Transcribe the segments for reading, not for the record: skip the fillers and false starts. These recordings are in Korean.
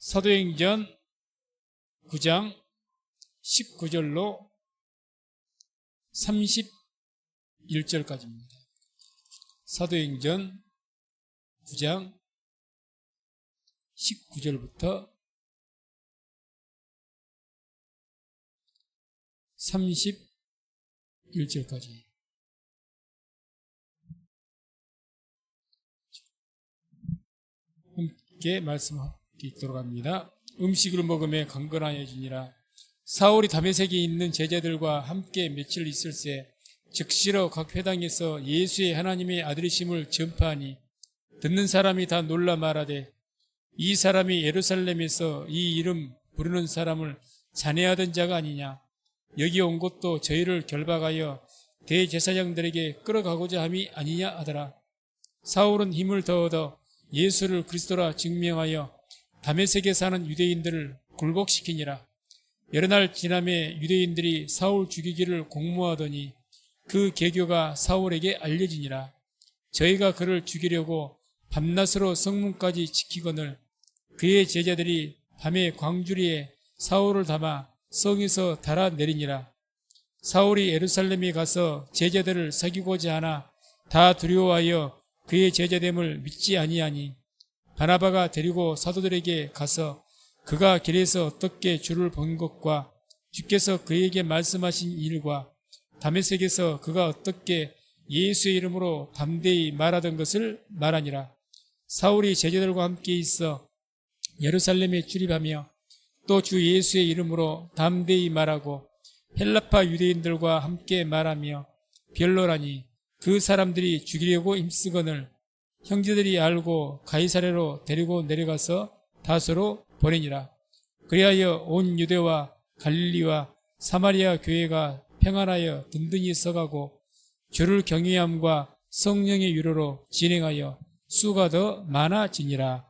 사도행전 9장 19절로 31절까지입니다. 사도행전 9장 19절부터 31절까지. 함께 말씀하도록 합니다. 음식을 먹으며 강건하여지니라. 사울이 다메섹에 있는 제자들과 함께 며칠 있을새 즉시로 각 회당에서 예수의 하나님의 아들이심을 전파하니 듣는 사람이 다 놀라 말하되 이 사람이 예루살렘에서 이 이름 부르는 사람을 잔해하던 자가 아니냐. 여기 온 것도 저희를 결박하여 대제사장들에게 끌어가고자 함이 아니냐 하더라. 사울은 힘을 더 얻어 예수를 그리스도라 증명하여 다메섹에 사는 유대인들을 굴복시키니라. 여러 날 지남에 유대인들이 사울 죽이기를 공모하더니 그 계교가 사울에게 알려지니라. 저희가 그를 죽이려고 밤낮으로 성문까지 지키거늘 그의 제자들이 밤에 광주리에 사울을 담아 성에서 달아내리니라. 사울이 예루살렘에 가서 제자들을 사귀고자 하나 다 두려워하여 그의 제자됨을 믿지 아니하니 바나바가 데리고 사도들에게 가서 그가 길에서 어떻게 주를 본 것과 주께서 그에게 말씀하신 일과 다메섹에서 그가 어떻게 예수의 이름으로 담대히 말하던 것을 말하니라. 사울이 제자들과 함께 있어 예루살렘에 출입하며 또 주 예수의 이름으로 담대히 말하고 헬라파 유대인들과 함께 말하며 변론하니 그 사람들이 죽이려고 힘쓰거늘 형제들이 알고 가이사랴로 데리고 내려가서 다소로 보내니라. 그리하여 온 유대와 갈릴리와 사마리아 교회가 평안하여 든든히 서가고 주를 경외함과 성령의 위로로 진행하여 수가 더 많아지니라.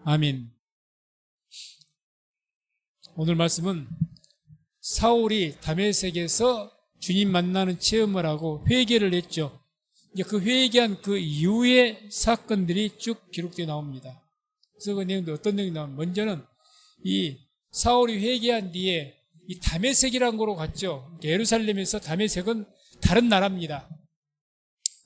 아멘. 오늘 말씀은 사울이 다메섹에서 주님 만나는 체험을 하고 회개를 했죠. 이제 그 회개한 그 이후의 사건들이 쭉 기록되어 나옵니다. 그래서 그 내용도 어떤 내용이 나오면 먼저는 이 사울이 회개한 뒤에 이 다메섹이라는 곳으로 갔죠. 예루살렘에서 다메섹은 다른 나라입니다.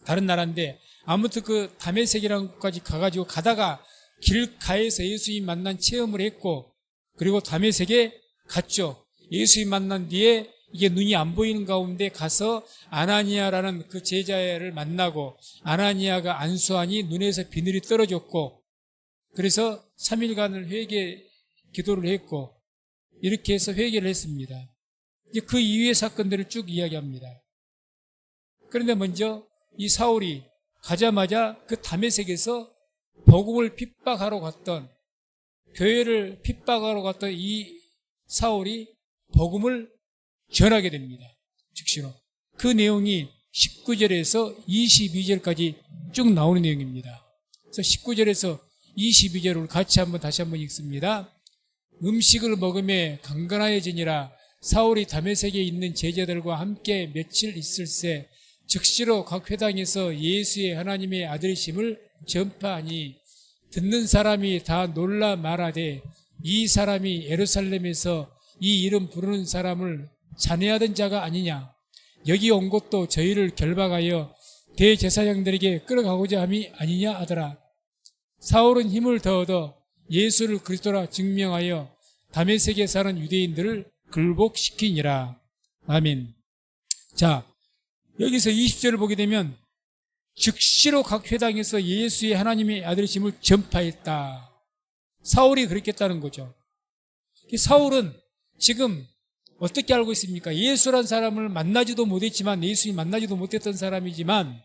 다른 나라인데 아무튼 그 다메섹이라는 곳까지 가가지고 가다가 길가에서 예수님 만난 체험을 했고 그리고 다메섹에 갔죠. 예수님 만난 뒤에 이게 눈이 안 보이는 가운데 가서 아나니아라는 그 제자를 만나고 아나니아가 안수하니 눈에서 비늘이 떨어졌고 그래서 3일간을 회개 기도를 했고 이렇게 해서 회개를 했습니다. 이제 그 이후의 사건들을 쭉 이야기합니다. 그런데 먼저 이 사울이 가자마자 그 다메섹에서 복음을 핍박하러 갔던 교회를 핍박하러 갔던 이 사울이 복음을 전하게 됩니다. 즉시로. 그 내용이 19절에서 22절까지 쭉 나오는 내용입니다. 그래서 19절에서 22절을 같이 다시 한번 읽습니다. 음식을 먹으며 강건하여지니라. 사울이 다메섹에 있는 제자들과 함께 며칠 있을새 즉시로 각 회당에서 예수의 하나님의 아들이심을 전파하니 듣는 사람이 다 놀라 말하되 이 사람이 예루살렘에서 이 이름 부르는 사람을 잔해하던 자가 아니냐. 여기 온 것도 저희를 결박하여 대제사장들에게 끌어가고자 함이 아니냐 하더라. 사울은 힘을 더 얻어 예수를 그리스도라 증명하여 다메섹에 사는 유대인들을 굴복시키니라. 아멘. 자, 여기서 20절을 보게 되면 즉시로 각 회당에서 예수의 하나님의 아들이심을 전파했다. 사울이 그랬겠다는 거죠. 사울은 지금 어떻게 알고 있습니까? 예수란 사람을 만나지도 못했지만 예수님 만나지도 못했던 사람이지만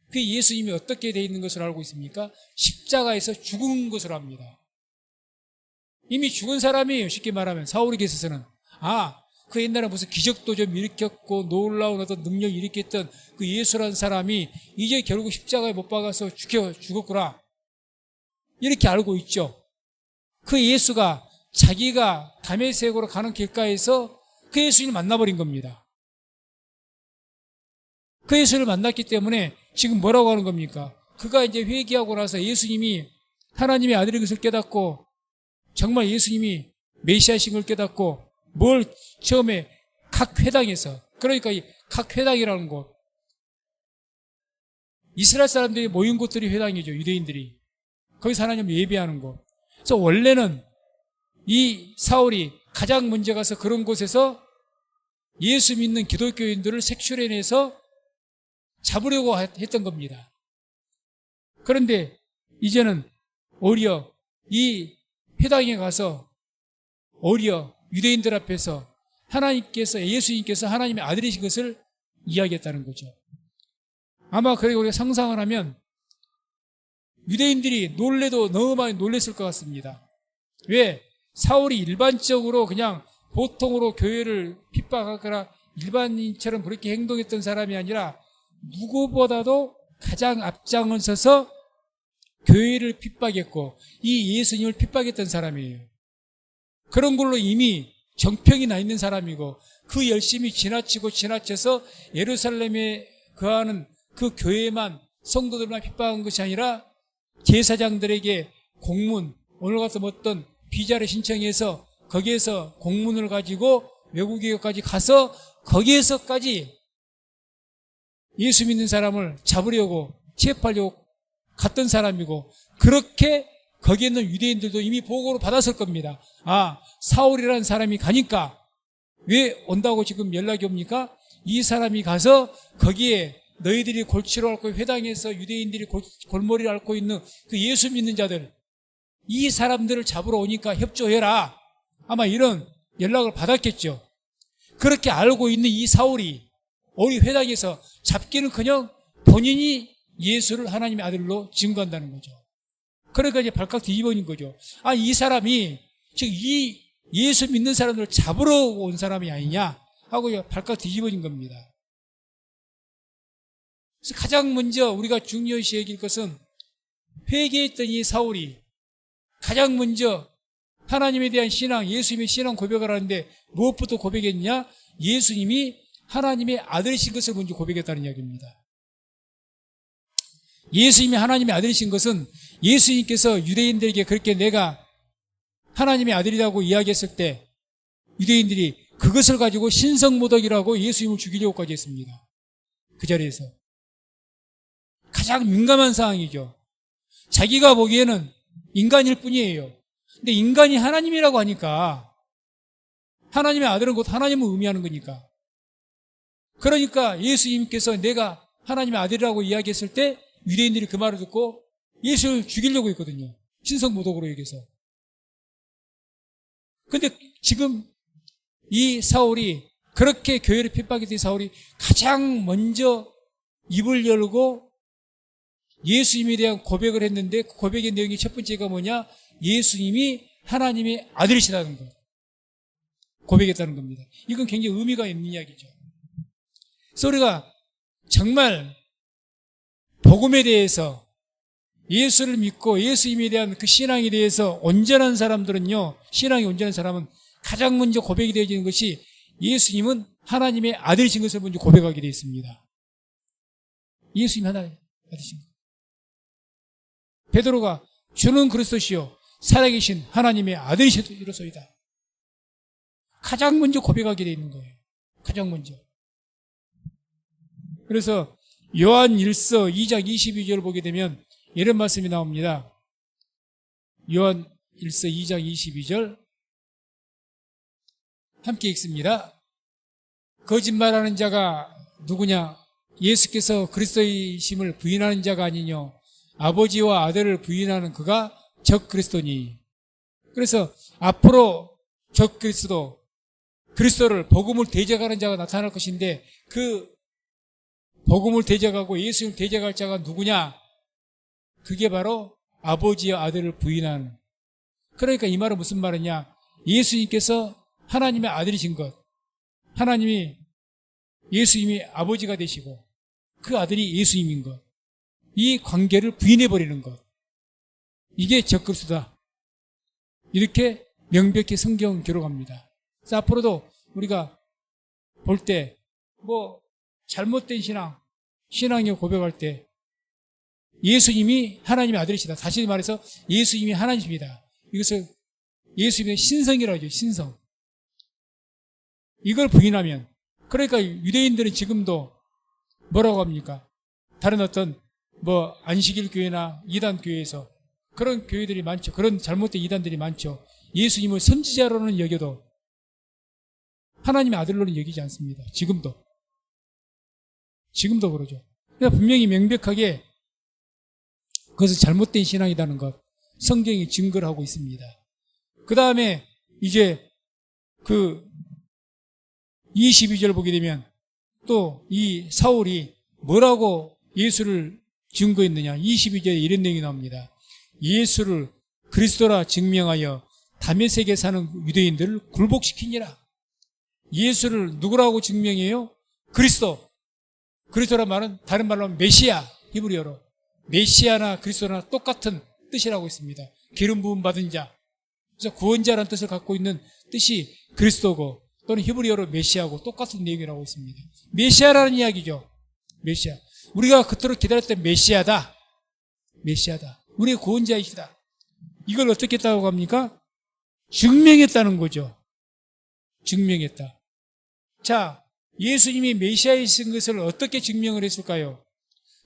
그 예수님이 어떻게 되어 있는 것을 알고 있습니까? 십자가에서 죽은 것으로 압니다. 이미 죽은 사람이에요. 쉽게 말하면 사울에게 있어서는 그 옛날에 무슨 기적도 좀 일으켰고 놀라운 어떤 능력을 일으켰던 그 예수란 사람이 이제 결국 십자가에 못 박아서 죽었구나 이렇게 알고 있죠. 그 예수가 자기가 다메섹으로 가는 길가에서 그 예수님을 만나버린 겁니다. 그 예수를 만났기 때문에 지금 뭐라고 하는 겁니까? 그가 이제 회개하고 나서 예수님이 하나님의 아들인 것을 깨닫고 정말 예수님이 메시아신 걸 깨닫고 뭘 처음에 각 회당에서, 그러니까 이 각 회당이라는 곳, 이스라엘 사람들이 모인 곳들이 회당이죠. 유대인들이 거기서 하나님 예배하는 곳. 그래서 원래는 이 사울이 가장 먼저 가서 그런 곳에서 예수 믿는 기독교인들을 색출해내서 잡으려고 했던 겁니다. 그런데 이제는 오히려 이 회당에 가서 오히려 유대인들 앞에서 예수님께서 하나님의 아들이신 것을 이야기했다는 거죠. 아마 그렇게 우리가 상상을 하면 유대인들이 놀래도 너무 많이 놀랬을 것 같습니다. 왜? 사울이 일반적으로 그냥 보통으로 교회를 핍박하거나 일반인처럼 그렇게 행동했던 사람이 아니라 누구보다도 가장 앞장을 서서 교회를 핍박했고 이 예수님을 핍박했던 사람이에요. 그런 걸로 이미 정평이 나 있는 사람이고 그 열심히 지나쳐서 예루살렘에 거하는 그 교회만 성도들만 핍박한 것이 아니라 제사장들에게 공문, 오늘 같은 어떤 비자를 신청해서 거기에서 공문을 가지고 외국에까지 가서 거기에서까지 예수 믿는 사람을 잡으려고 체포하려고 갔던 사람이고, 그렇게 거기에 있는 유대인들도 이미 보고를 받았을 겁니다. 아, 사울이라는 사람이 가니까 왜 온다고 지금 연락이 옵니까? 이 사람이 가서 거기에 너희들이 골치로 앓고 회당에서 유대인들이 골머리를 앓고 있는 그 예수 믿는 자들, 이 사람들을 잡으러 오니까 협조해라. 아마 이런 연락을 받았겠죠. 그렇게 알고 있는 이 사울이 우리 회당에서 잡기는커녕 본인이 예수를 하나님의 아들로 증거한다는 거죠. 그러니까 이제 발칵 뒤집어진 거죠. 아, 이 사람이 즉 이 예수 믿는 사람들을 잡으러 온 사람이 아니냐 하고 발칵 뒤집어진 겁니다. 그래서 가장 먼저 우리가 중요시 여길 것은 회개했던 이 사울이 가장 먼저 하나님에 대한 신앙, 예수님의 신앙 고백을 하는데 무엇부터 고백했냐? 예수님이 하나님의 아들이신 것을 먼저 고백했다는 이야기입니다. 예수님이 하나님의 아들이신 것은 예수님께서 유대인들에게 그렇게 내가 하나님의 아들이라고 이야기했을 때 유대인들이 그것을 가지고 신성모독이라고 예수님을 죽이려고까지 했습니다. 그 자리에서. 가장 민감한 상황이죠. 자기가 보기에는 인간일 뿐이에요. 근데 인간이 하나님이라고 하니까 하나님의 아들은 곧 하나님을 의미하는 거니까. 그러니까 예수님께서 내가 하나님의 아들이라고 이야기했을 때 유대인들이 그 말을 듣고 예수를 죽이려고 했거든요. 신성모독으로 얘기해서. 근데 지금 이 사울이 그렇게 교회를 핍박했던 사울이 가장 먼저 입을 열고 예수님에 대한 고백을 했는데 그 고백의 내용이 첫 번째가 뭐냐? 예수님이 하나님의 아들이시라는 것. 고백했다는 겁니다. 이건 굉장히 의미가 있는 이야기죠. 그래서 우리가 정말 복음에 대해서 예수를 믿고 예수님에 대한 그 신앙에 대해서 온전한 사람들은요, 신앙이 온전한 사람은 가장 먼저 고백이 되어지는 것이 예수님은 하나님의 아들이신 것을 먼저 고백하게 되어 있습니다. 예수님 하나님의 아들이신 것. 베드로가 주는 그리스도시요 살아계신 하나님의 아들이시로소이다. 가장 먼저 고백하게 되어 있는 거예요. 가장 먼저. 그래서 요한 1서 2장 22절을 보게 되면 이런 말씀이 나옵니다. 요한 1서 2장 22절 함께 읽습니다. 거짓말하는 자가 누구냐? 예수께서 그리스도이심을 부인하는 자가 아니뇨. 아버지와 아들을 부인하는 그가 적 그리스도니. 그래서 앞으로 적 그리스도를 복음을 대적하는 자가 나타날 것인데 그 복음을 대적하고 예수님을 대적할 자가 누구냐? 그게 바로 아버지와 아들을 부인하는. 그러니까 이 말은 무슨 말이냐? 예수님께서 하나님의 아들이신 것, 예수님이 아버지가 되시고 그 아들이 예수님인 것, 이 관계를 부인해버리는 것, 이게 적그리스도다. 이렇게 명백히 성경은 기록합니다. 그래서 앞으로도 우리가 볼 때 잘못된 신앙이 고백할 때 예수님이 하나님의 아들이시다. 다시 말해서 예수님이 하나님이십니다. 이것을 예수님의 신성이라고 하죠. 신성. 이걸 부인하면, 그러니까 유대인들은 지금도 뭐라고 합니까? 다른 어떤 안식일 교회나 이단 교회에서 그런 교회들이 많죠. 그런 잘못된 이단들이 많죠. 예수님을 선지자로는 여겨도 하나님의 아들로는 여기지 않습니다. 지금도 그러죠. 그러니까 분명히 명백하게 그것은 잘못된 신앙이라는 것, 성경이 증거를 하고 있습니다. 그 다음에 이제 22절 보게 되면 또 이 사울이 뭐라고 예수를 증거했느냐. 22절에 이런 내용이 나옵니다. 예수를 그리스도라 증명하여 다메섹에 사는 유대인들을 굴복시키니라. 예수를 누구라고 증명해요? 그리스도란 말은 다른 말로 하면 메시아, 히브리어로 메시아나 그리스도나 똑같은 뜻이라고 있습니다. 기름 부음 받은 자. 그래서 구원자라는 뜻을 갖고 있는 뜻이 그리스도고 또는 히브리어로 메시아고 똑같은 내용이라고 있습니다. 메시아라는 이야기죠. 메시아. 우리가 그토록 기다렸던 메시아다. 우리의 구원자이시다. 이걸 어떻게 했다고 합니까? 증명했다는 거죠. 증명했다. 자, 예수님이 메시아이신 것을 어떻게 증명을 했을까요?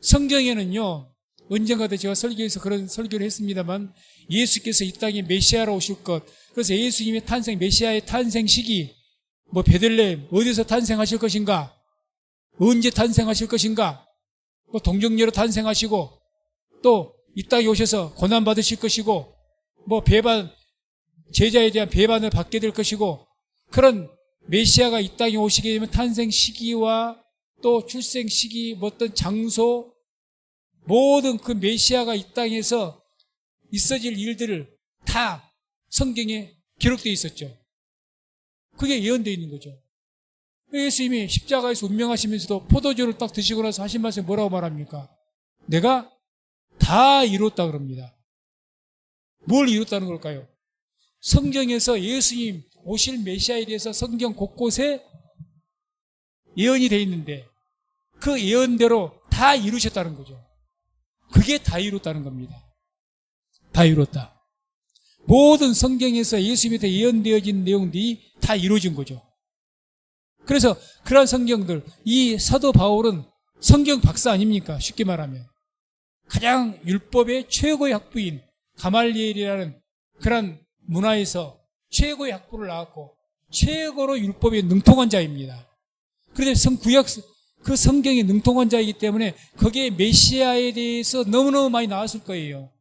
성경에는요, 언젠가도 제가 설교에서 그런 설교를 했습니다만, 예수께서 이 땅에 메시아로 오실 것, 그래서 예수님의 탄생, 메시아의 탄생 시기, 베들레헴, 어디서 탄생하실 것인가? 언제 탄생하실 것인가? 동정녀로 탄생하시고, 또 이 땅에 오셔서 고난받으실 것이고, 제자에 대한 배반을 받게 될 것이고, 그런 메시아가 이 땅에 오시게 되면 탄생 시기와 또 출생 시기, 어떤 장소, 모든 그 메시아가 이 땅에서 있어질 일들을 다 성경에 기록되어 있었죠. 그게 예언되어 있는 거죠. 예수님이 십자가에서 운명하시면서도 포도주를 딱 드시고 나서 하신 말씀에 뭐라고 말합니까? 내가 다 이뤘다 그럽니다. 뭘 이뤘다는 걸까요? 성경에서 예수님 오실 메시아에 대해서 성경 곳곳에 예언이 되어 있는데 그 예언대로 다 이루셨다는 거죠. 그게 다 이뤘다는 겁니다. 다 이뤘다. 모든 성경에서 예수님에 대해 예언되어진 내용들이 다 이루어진 거죠. 그래서 그러한 성경들, 이 사도 바울은 성경 박사 아닙니까? 쉽게 말하면. 가장 율법의 최고의 학부인 가말리엘이라는 그런 문화에서 최고의 학부를 나왔고 최고로 율법에 능통한 자입니다. 그래서 그 성경에 능통한 자이기 때문에 거기에 메시아에 대해서 너무너무 많이 나왔을 거예요.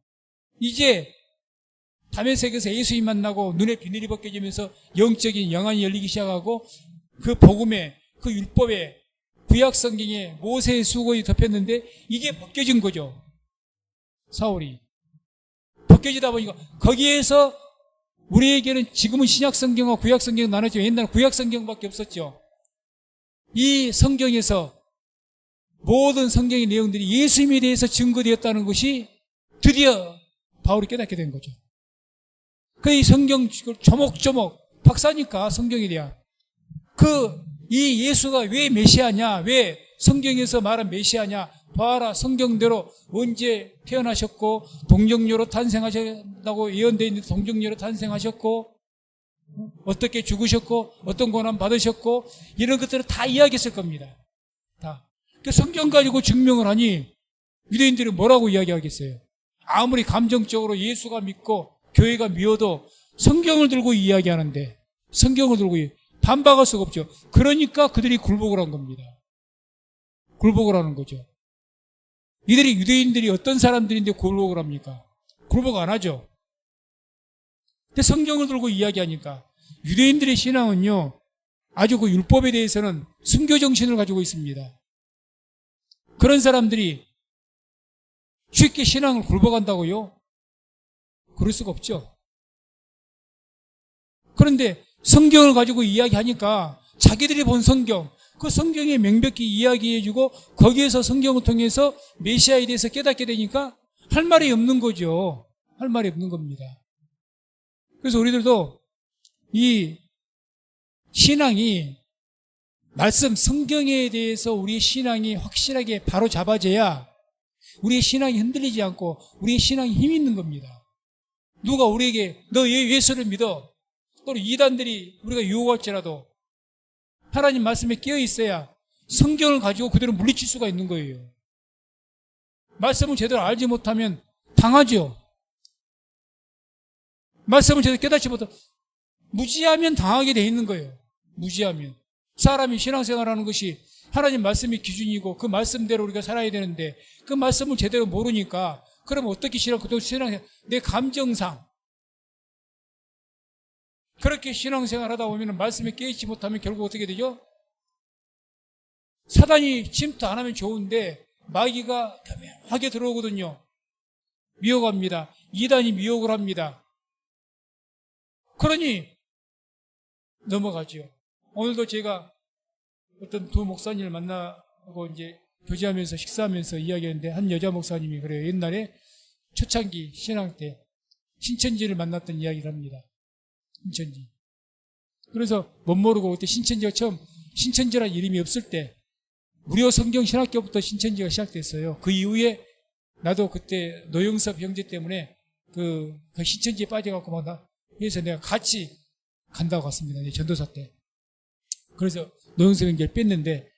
이제 다메섹에서 예수님 만나고 눈에 비늘이 벗겨지면서 영적인 영안이 열리기 시작하고 그 복음에, 그 율법에, 구약 성경에 모세의 수건이 덮였는데 이게 벗겨진 거죠. 사울이 벗겨지다 보니까 거기에서 우리에게는 지금은 신약 성경과 구약 성경 나눠지면 옛날에 구약 성경밖에 없었죠. 이 성경에서 모든 성경의 내용들이 예수님에 대해서 증거되었다는 것이 드디어 바울이 깨닫게 된 거죠. 이 성경 조목조목 박사니까 성경에 대한 이 예수가 왜 메시아냐, 왜 성경에서 말한 메시아냐, 봐라 성경대로 언제 태어나셨고 동정녀로 탄생하셨다고 예언되어 있는데 동정녀로 탄생하셨고 어떻게 죽으셨고 어떤 고난 받으셨고 이런 것들을 다 이야기했을 겁니다. 다. 성경 가지고 증명을 하니 유대인들이 뭐라고 이야기하겠어요? 아무리 감정적으로 예수가 믿고 교회가 미워도 성경을 들고 이야기하는데 성경을 들고 반박할 수가 없죠. 그러니까 그들이 굴복을 한 겁니다. 굴복을 하는 거죠. 유대인들이 어떤 사람들인데 굴복을 합니까? 굴복 안 하죠. 근데 성경을 들고 이야기하니까 유대인들의 신앙은요, 아주 그 율법에 대해서는 순교 정신을 가지고 있습니다. 그런 사람들이 쉽게 신앙을 굴복한다고요? 그럴 수가 없죠. 그런데 성경을 가지고 이야기하니까 자기들이 본 성경, 그 성경에 명백히 이야기해주고 거기에서 성경을 통해서 메시아에 대해서 깨닫게 되니까 할 말이 없는 거죠. 할 말이 없는 겁니다. 그래서 우리들도 이 신앙이 말씀 성경에 대해서 우리의 신앙이 확실하게 바로 잡아져야 우리의 신앙이 흔들리지 않고 우리의 신앙이 힘 있는 겁니다. 누가 우리에게 너 예수를 믿어. 또는 이단들이 우리가 유혹할지라도 하나님 말씀에 깨어 있어야 성경을 가지고 그대로 물리칠 수가 있는 거예요. 말씀을 제대로 알지 못하면 당하죠. 말씀을 제대로 깨닫지 못하면 무지하면 당하게 돼 있는 거예요. 무지하면. 사람이 신앙생활하는 것이 하나님 말씀이 기준이고 그 말씀대로 우리가 살아야 되는데 그 말씀을 제대로 모르니까 그러면 어떻게 신앙생활, 내 감정상 그렇게 신앙생활 하다 보면 말씀에 깨있지 못하면 결국 어떻게 되죠? 사단이 침투 안 하면 좋은데 마귀가 교묘하게 들어오거든요. 미혹합니다. 이단이 미혹을 합니다. 그러니 넘어가죠. 오늘도 제가 어떤 두 목사님을 만나고 이제 교제하면서 식사하면서 이야기했는데 한 여자 목사님이 그래요. 옛날에 초창기 신앙 때 신천지를 만났던 이야기를 합니다. 신천지. 그래서 못 모르고 그때 신천지가 처음 신천지라는 이름이 없을 때 무료 성경 신학교부터 신천지가 시작됐어요. 그 이후에 나도 그때 노영섭 형제 때문에 그 신천지에 빠져갖고 막 그래서 내가 같이 간다고 갔습니다. 전도사 때. 그래서 노영섭 형제를 뺐는데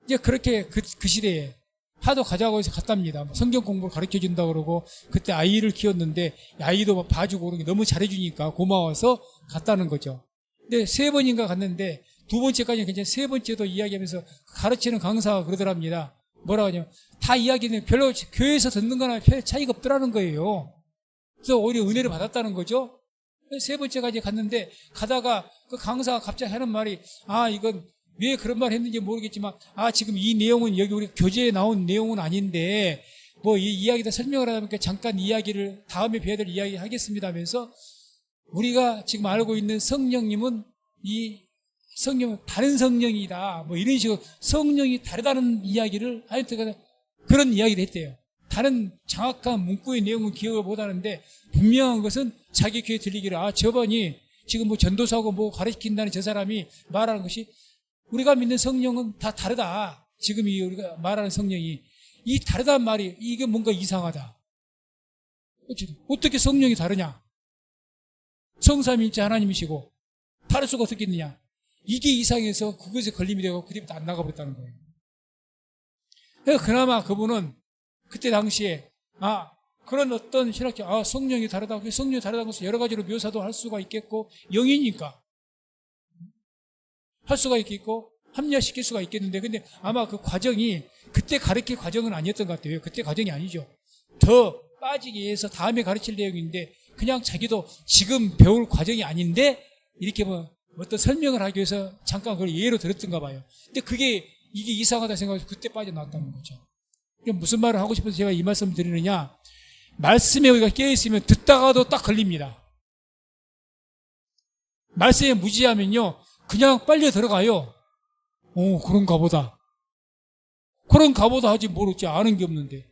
이제 그렇게 그 시대에 하도 가자고 해서 갔답니다. 성경 공부를 가르쳐 준다고 그러고 그때 아이를 키웠는데 아이도 막 봐주고 그런 게 너무 잘해주니까 고마워서 갔다는 거죠. 근데 3번인가 갔는데 2번째까지는 괜찮아요. 3번째도 이야기하면서 가르치는 강사가 그러더랍니다. 뭐라고 하냐면 다 이야기는 별로 교회에서 듣는 거나 별 차이가 없더라는 거예요. 그래서 오히려 은혜를 받았다는 거죠. 3번째까지 갔는데 가다가 그 강사가 갑자기 하는 말이 이건 왜 그런 말 했는지 모르겠지만 지금 이 내용은 여기 우리 교재에 나온 내용은 아닌데 뭐 이 이야기다 설명을 하다 보니까 잠깐 이야기를 다음에 뵈야 될 이야기 하겠습니다 하면서 우리가 지금 알고 있는 성령님은 이 성령은 다른 성령이다 뭐 이런 식으로 성령이 다르다는 이야기를 하여튼 그런 이야기를 했대요. 다른 정확한 문구의 내용은 기억을 못하는데 분명한 것은 자기 귀에 들리기를 저번이 지금 뭐 전도사고 뭐 가르친다는 저 사람이 말하는 것이 우리가 믿는 성령은 다 다르다. 지금 우리가 말하는 성령이 이 다르다는 말이 이게 뭔가 이상하다. 어떻게 성령이 다르냐? 성삼위일체 하나님이시고 다를 수가 어떻게 있느냐? 이게 이상해서 그것에 걸림이 되고 그때부터 안 나가버렸다는 거예요. 그래서 그나마 그분은 그때 당시에 그런 어떤 신학자 성령이 다르다. 성령이 다르다는 것을 여러 가지로 묘사도 할 수가 있겠고 영이니까 할 수가 있겠고 합리화시킬 수가 있겠는데 근데 아마 그 과정이 그때 가르칠 과정은 아니었던 것 같아요. 그때 과정이 아니죠. 더 빠지기 위해서 다음에 가르칠 내용인데 그냥 자기도 지금 배울 과정이 아닌데 이렇게 뭐 어떤 설명을 하기 위해서 잠깐 그걸 예로 들었던가 봐요. 근데 이게 이상하다 생각해서 그때 빠져나왔다는 거죠. 무슨 말을 하고 싶어서 제가 이 말씀을 드리느냐, 말씀에 우리가 깨어있으면 듣다가도 딱 걸립니다. 말씀에 무지하면요 그냥 빨려 들어가요. 그런가 보다. 그런가 보다 하지 모르지 아는 게 없는데.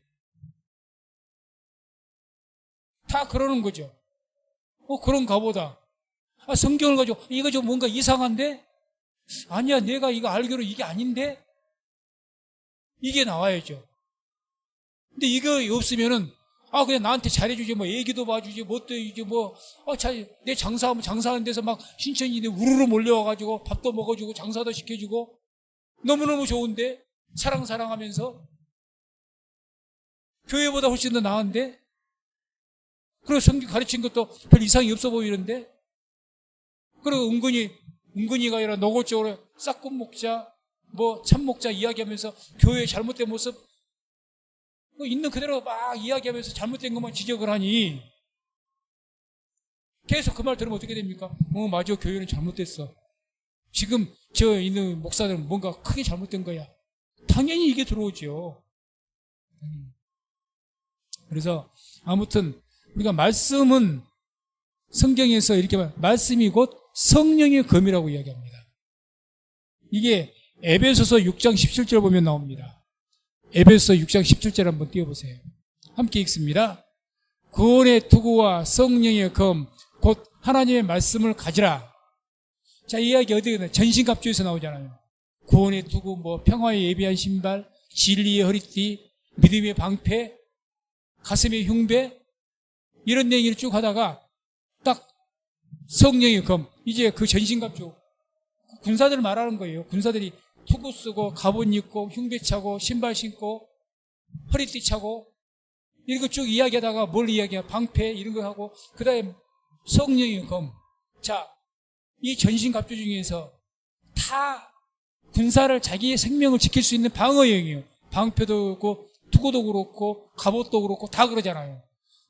다 그러는 거죠. 그런가 보다. 성경을 가지고 이거 좀 뭔가 이상한데? 아니야 내가 이거 알기로 이게 아닌데? 이게 나와야죠. 근데 이거 없으면은 그냥 나한테 잘해주지 뭐 애기도 봐주지 뭣도 이제 내 장사하면 장사하는 데서 막 신천지인데 우르르 몰려와가지고 밥도 먹어주고 장사도 시켜주고 너무너무 좋은데 사랑하면서 교회보다 훨씬 더 나은데 그리고 성경 가르친 것도 별 이상이 없어 보이는데 그리고 은근히가 아니라 노골적으로 싹군 목자 뭐 참목자 이야기하면서 교회의 잘못된 모습 있는 그대로 막 이야기하면서 잘못된 것만 지적을 하니 계속 그 말 들으면 어떻게 됩니까? 맞아 교회는 잘못됐어. 지금 저 있는 목사들은 뭔가 크게 잘못된 거야. 당연히 이게 들어오죠. 그래서 아무튼 우리가 말씀은 성경에서 이렇게 말씀이 곧 성령의 검이라고 이야기합니다. 이게 에베소서 6장 17절 보면 나옵니다. 에베소서 6장 17절 한번 띄워보세요. 함께 읽습니다. 구원의 투구와 성령의 검, 곧 하나님의 말씀을 가지라. 자, 이 이야기 어디에 전신갑주에서 나오잖아요. 구원의 투구, 평화의 예비한 신발, 진리의 허리띠, 믿음의 방패, 가슴의 흉배, 이런 얘기를 쭉 하다가 딱 성령의 검, 이제 그 전신갑주 군사들을 말하는 거예요. 군사들이 투구 쓰고 갑옷 입고 흉배 차고 신발 신고 허리띠 차고 이런 거 쭉 이야기하다가 뭘 이야기해? 방패 이런 거 하고 그 다음에 성령의 검. 자, 이 전신갑주 중에서 다 군사를 자기의 생명을 지킬 수 있는 방어용이에요. 방패도 그렇고 투구도 그렇고 갑옷도 그렇고 다 그러잖아요.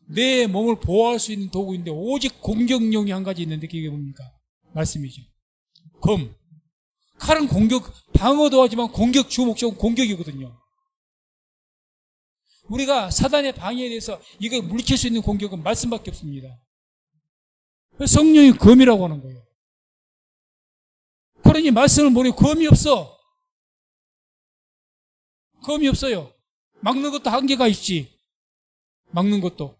내 몸을 보호할 수 있는 도구인데 오직 공격용이 한 가지 있는데 그게 뭡니까? 말씀이죠. 검. 칼은 공격, 방어도 하지만 공격 주 목적은 공격이거든요. 우리가 사단의 방해에 대해서 이걸 물리칠 수 있는 공격은 말씀밖에 없습니다. 성령의 검이라고 하는 거예요. 그러니 말씀을 모르면 검이 없어. 검이 없어요. 막는 것도 한계가 있지. 막는 것도.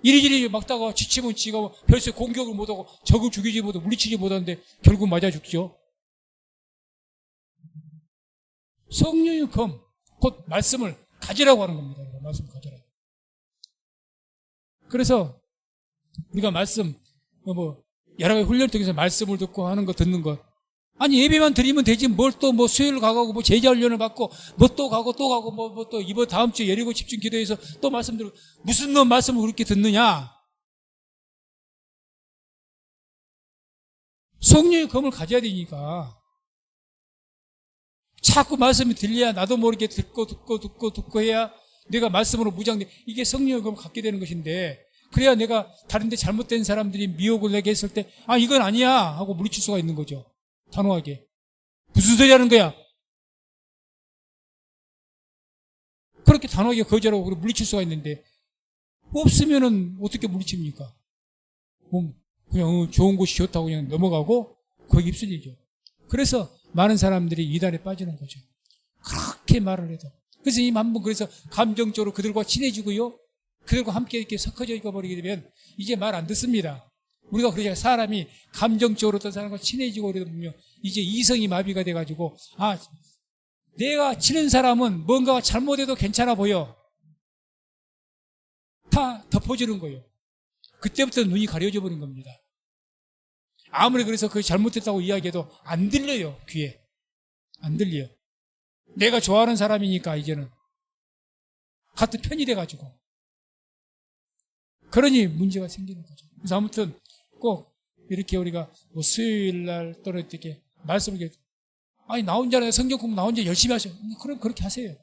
이리저리 막다가 지치면 지가 별세 공격을 못하고 적을 죽이지 못하고 물리치지 못하는데 결국 맞아 죽죠. 성령의 검, 곧 말씀을 가지라고 하는 겁니다. 말씀을 가지라. 그래서 우리가 말씀, 여러 가지 훈련을 통해서 말씀을 듣고 하는 거 듣는 것. 아니, 예배만 드리면 되지, 뭘 또 수요일 가고, 제자 훈련을 받고, 또 가고, 또 이번 다음 주에 여리고 집중 기도해서 또 말씀 들고, 무슨 너 말씀을 그렇게 듣느냐? 성령의 검을 가져야 되니까. 자꾸 말씀이 들려야 나도 모르게 듣고 해야 내가 말씀으로 무장돼. 이게 성령의 검을 갖게 되는 것인데, 그래야 내가 다른데 잘못된 사람들이 미혹을 내게 했을 때, 아, 이건 아니야! 하고 물리칠 수가 있는 거죠. 단호하게. 무슨 소리 하는 거야? 그렇게 단호하게 거절하고 물리칠 수가 있는데, 없으면은 어떻게 물리칩니까? 그냥 좋은 곳이 좋다고 그냥 넘어가고, 거기 입술이죠. 그래서 많은 사람들이 이단에 빠지는 거죠. 그렇게 말을 해도. 그래서 한번 그래서 감정적으로 그들과 친해지고요. 그들과 함께 이렇게 섞어져 있어버리게 되면 이제 말 안 듣습니다. 우리가 그러잖아요. 사람이 감정적으로 어떤 사람과 친해지고 그러다 보면 이제 이성이 마비가 돼가지고, 아, 내가 치는 사람은 뭔가가 잘못해도 괜찮아 보여. 다 덮어주는 거예요. 그때부터 눈이 가려져 버린 겁니다. 아무리 그래서 그게 잘못했다고 이야기해도 안 들려요. 귀에. 안 들려요. 내가 좋아하는 사람이니까 이제는 같은 편이 돼가지고. 그러니 문제가 생기는 거죠. 그래서 아무튼 꼭 이렇게 우리가 수요일 날 또는 이렇게 말씀을 아니 나 혼자는 성경 공부 나 혼자 열심히 하셔. 그럼 그렇게 하세요.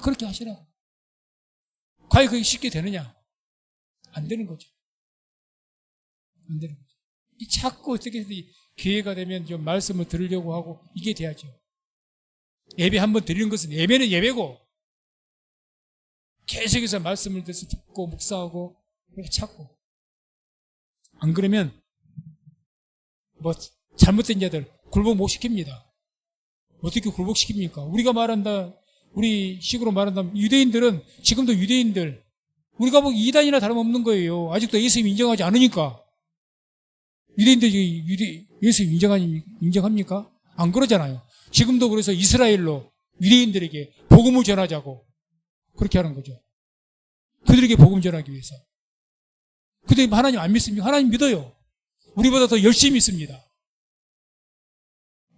그렇게 하시라고. 과연 그게 쉽게 되느냐? 안 되는 거죠. 안 되는 거죠. 자꾸 어떻게든 기회가 되면 좀 말씀을 들으려고 하고 이게 돼야죠. 예배 한번 드리는 것은 예배는 예배고 계속해서 말씀을 듣고 묵상하고 그렇게 찾고 안 그러면 잘못된 자들 굴복 못 시킵니다. 어떻게 굴복시킵니까? 우리가 말한다, 우리 식으로 말한다면 유대인들은 지금도 유대인들 우리가 보기 이단이나 다름없는 거예요. 아직도 예수님 인정하지 않으니까. 유대인들이 예수님 인정합니까? 안 그러잖아요. 지금도 그래서 이스라엘로 유대인들에게 복음을 전하자고 그렇게 하는 거죠. 그들에게 복음 전하기 위해서. 그들이 하나님 안 믿습니까? 하나님 믿어요. 우리보다 더 열심히 믿습니다.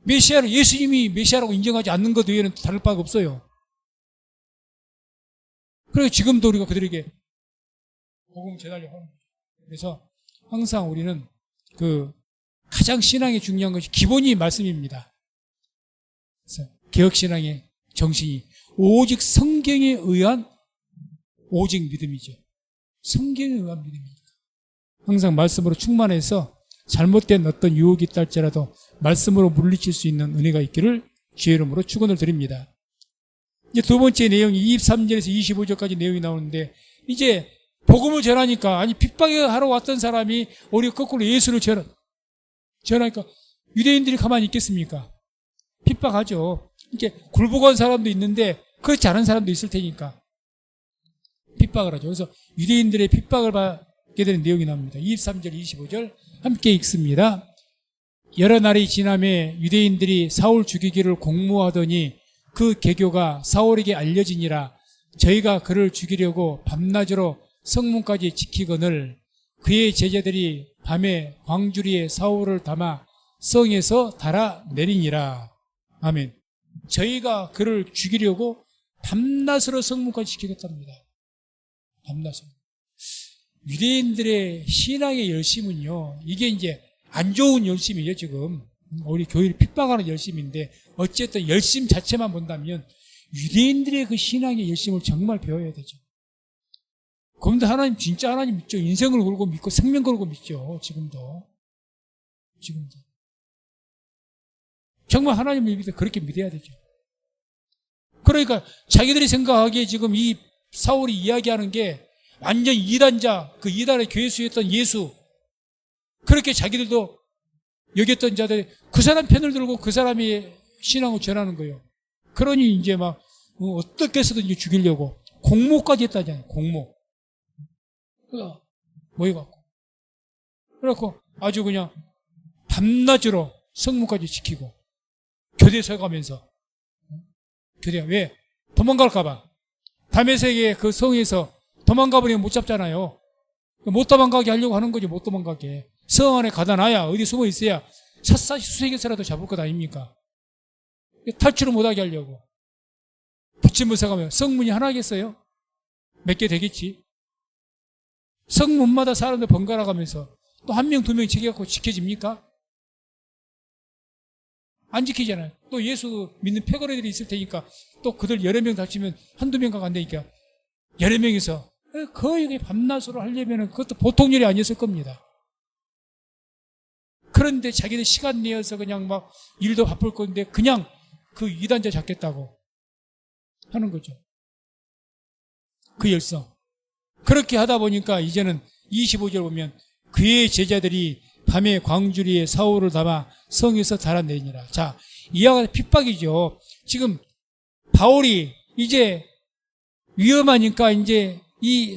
메시아를 예수님이 메시아라고 인정하지 않는 것 외에는 다를 바가 없어요. 그래서 지금도 우리가 그들에게 복음 전하려고 하는 거죠. 그래서 항상 우리는 가장 신앙에 중요한 것이 기본이 말씀입니다. 그래서 개혁신앙의 정신이 오직 성경에 의한 오직 믿음이죠. 성경에 의한 믿음입니다. 항상 말씀으로 충만해서 잘못된 어떤 유혹이 있달지라도 말씀으로 물리칠 수 있는 은혜가 있기를 주의 이름으로 축원을 드립니다. 이제 두 번째 내용이 23절에서 25절까지 내용이 나오는데 이제 복음을 전하니까 아니 핍박하러 왔던 사람이 오히려 거꾸로 예수를 전하니까 유대인들이 가만히 있겠습니까? 핍박하죠. 이렇게 굴복한 사람도 있는데 그렇지 않은 사람도 있을 테니까 핍박을 하죠. 그래서 유대인들의 핍박을 받게 되는 내용이 나옵니다. 23절, 25절 함께 읽습니다. 여러 날이 지남에 유대인들이 사울 죽이기를 공모하더니 그 계교가 사울에게 알려지니라. 저희가 그를 죽이려고 밤낮으로 성문까지 지키거늘 그의 제자들이 밤에 광주리에 사울을 담아 성에서 달아내리니라. 아멘. 저희가 그를 죽이려고 밤낮으로 성문까지 지키겠답니다. 밤낮으로. 유대인들의 신앙의 열심은요, 이게 이제 안 좋은 열심이에요, 지금. 우리 교회를 핍박하는 열심인데, 어쨌든 열심 자체만 본다면, 유대인들의 그 신앙의 열심을 정말 배워야 되죠. 그런데 하나님, 진짜 하나님 믿죠. 인생을 걸고 믿고 생명 걸고 믿죠. 지금도. 정말 하나님을 믿을 때 그렇게 믿어야 되죠. 그러니까 자기들이 생각하기에 지금 이 사울이 이야기하는 게 완전 이단자, 그 이단의 교회수였던 예수, 그렇게 자기들도 여겼던 자들이 그 사람 편을 들고 그 사람의 신앙을 전하는 거예요. 그러니 이제 막 어떻게 해서든지 죽이려고 공모까지 했다잖아요. 공모. 모여갖고. 그래갖고 아주 그냥 밤낮으로 성문까지 지키고 교대 서가면서. 교대 왜? 도망갈까봐. 다메섹의 그 성에서 도망가버리면 못 잡잖아요. 못 도망가게 하려고 하는 거지. 못 도망가게. 성 안에 가다 놔야 어디 숨어 있어야 샅샅이 수색해서라도 잡을 것 아닙니까? 탈출을 못하게 하려고. 붙임을 서가면 성문이 하나겠어요? 몇 개 되겠지. 성문마다 사람들 번갈아 가면서 또 한 명, 두 명 지켜갖고 지켜집니까? 안 지키잖아요. 또 예수 믿는 패거리들이 있을 테니까 또 그들 여러 명 다치면 한두 명가 안 되니까 여러 명이서 거의 밤낮으로 하려면 그것도 보통 일이 아니었을 겁니다. 그런데 자기들 시간 내어서 그냥 막 일도 바쁠 건데 그냥 그 이단자 잡겠다고 하는 거죠. 그 열성. 그렇게 하다 보니까 이제는 25절 보면 그의 제자들이 밤에 광주리에 사울을 담아 성에서 달아내니라. 자, 이하가 핍박이죠. 지금 바울이 이제 위험하니까 이제 이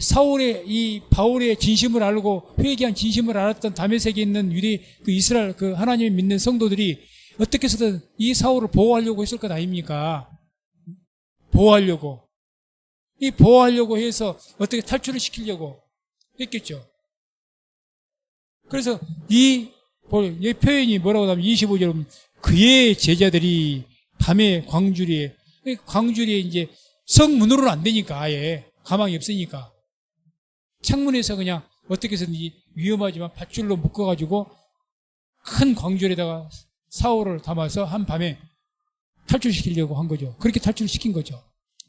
바울의 진심을 알고 회개한 진심을 알았던 다메섹에 있는 유대 그 이스라엘 그 하나님을 믿는 성도들이 어떻게 해서든 이 사울을 보호하려고 했을 것 아닙니까? 보호하려고 해서 어떻게 탈출을 시키려고 했겠죠. 그래서 이 표현이 뭐라고 하면 25절 보면 그의 제자들이 밤에 광주리에 이제 성문으로는 안 되니까 아예 가망이 없으니까 창문에서 그냥 어떻게 해서든지 위험하지만 밧줄로 묶어가지고 큰 광주리에다가 사울을 담아서 한밤에 탈출시키려고 한 거죠. 그렇게 탈출시킨 거죠.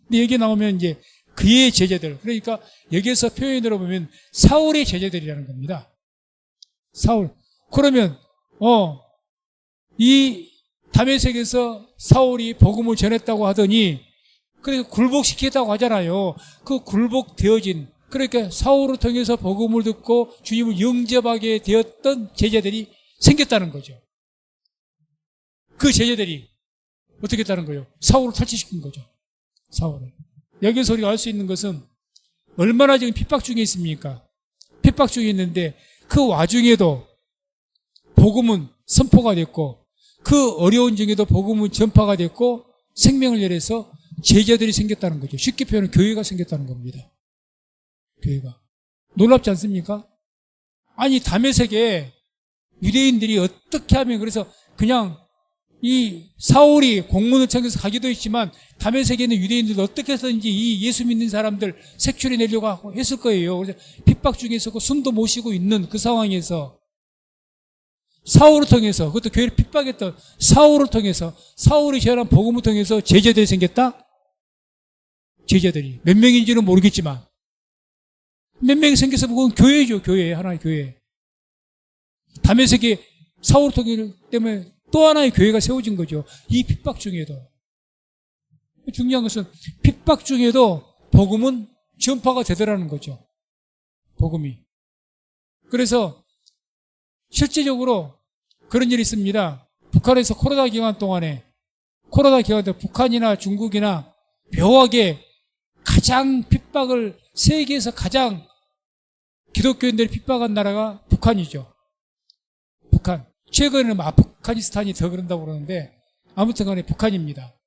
근데 여기 나오면 이제 그의 제자들, 그러니까 여기서 표현으로 보면 사울의 제자들이라는 겁니다. 사울. 그러면 이 다메섹에서 사울이 복음을 전했다고 하더니 그래서 굴복시켰다고 하잖아요. 그 굴복되어진, 그러니까 사울을 통해서 복음을 듣고 주님을 영접하게 되었던 제자들이 생겼다는 거죠. 그 제자들이 어떻게 했다는 거예요? 사울을 탈취시킨 거죠. 사울을. 여기서 우리가 알 수 있는 것은 얼마나 지금 핍박 중에 있습니까? 핍박 중에 있는데 그 와중에도 복음은 선포가 됐고 그 어려운 중에도 복음은 전파가 됐고 생명을 열어서 제자들이 생겼다는 거죠. 쉽게 표현하면 교회가 생겼다는 겁니다. 교회가. 놀랍지 않습니까? 아니 다메섹에 유대인들이 어떻게 하면 그래서 그냥 이 사울이 공문을 청해서 가기도 했지만 다메섹에 있는 유대인들도 어떻게 해서든지 이 예수 믿는 사람들 색출해 내려고 했을 거예요. 그래서 핍박 중에 있었고 숨도 못 쉬고 있는 그 상황에서 사울을 통해서, 그것도 교회를 핍박했던 사울을 통해서, 사울이 전한 복음을 통해서 제자들이 생겼다? 제자들이. 몇 명인지는 모르겠지만 몇 명이 생겨서 그건 교회죠. 교회. 하나의 교회. 다메섹에 사울 통일 때문에 또 하나의 교회가 세워진 거죠. 이 핍박 중에도. 중요한 것은 핍박 중에도 복음은 전파가 되더라는 거죠. 복음이. 그래서 실제적으로 그런 일이 있습니다. 북한에서 코로나 기간 동안에 북한이나 중국이나 묘하게 가장 핍박을 세계에서 가장 기독교인들이 핍박한 나라가 북한이죠. 북한. 최근에는 아프가니스탄이 더 그런다고 그러는데 아무튼 간에 북한입니다.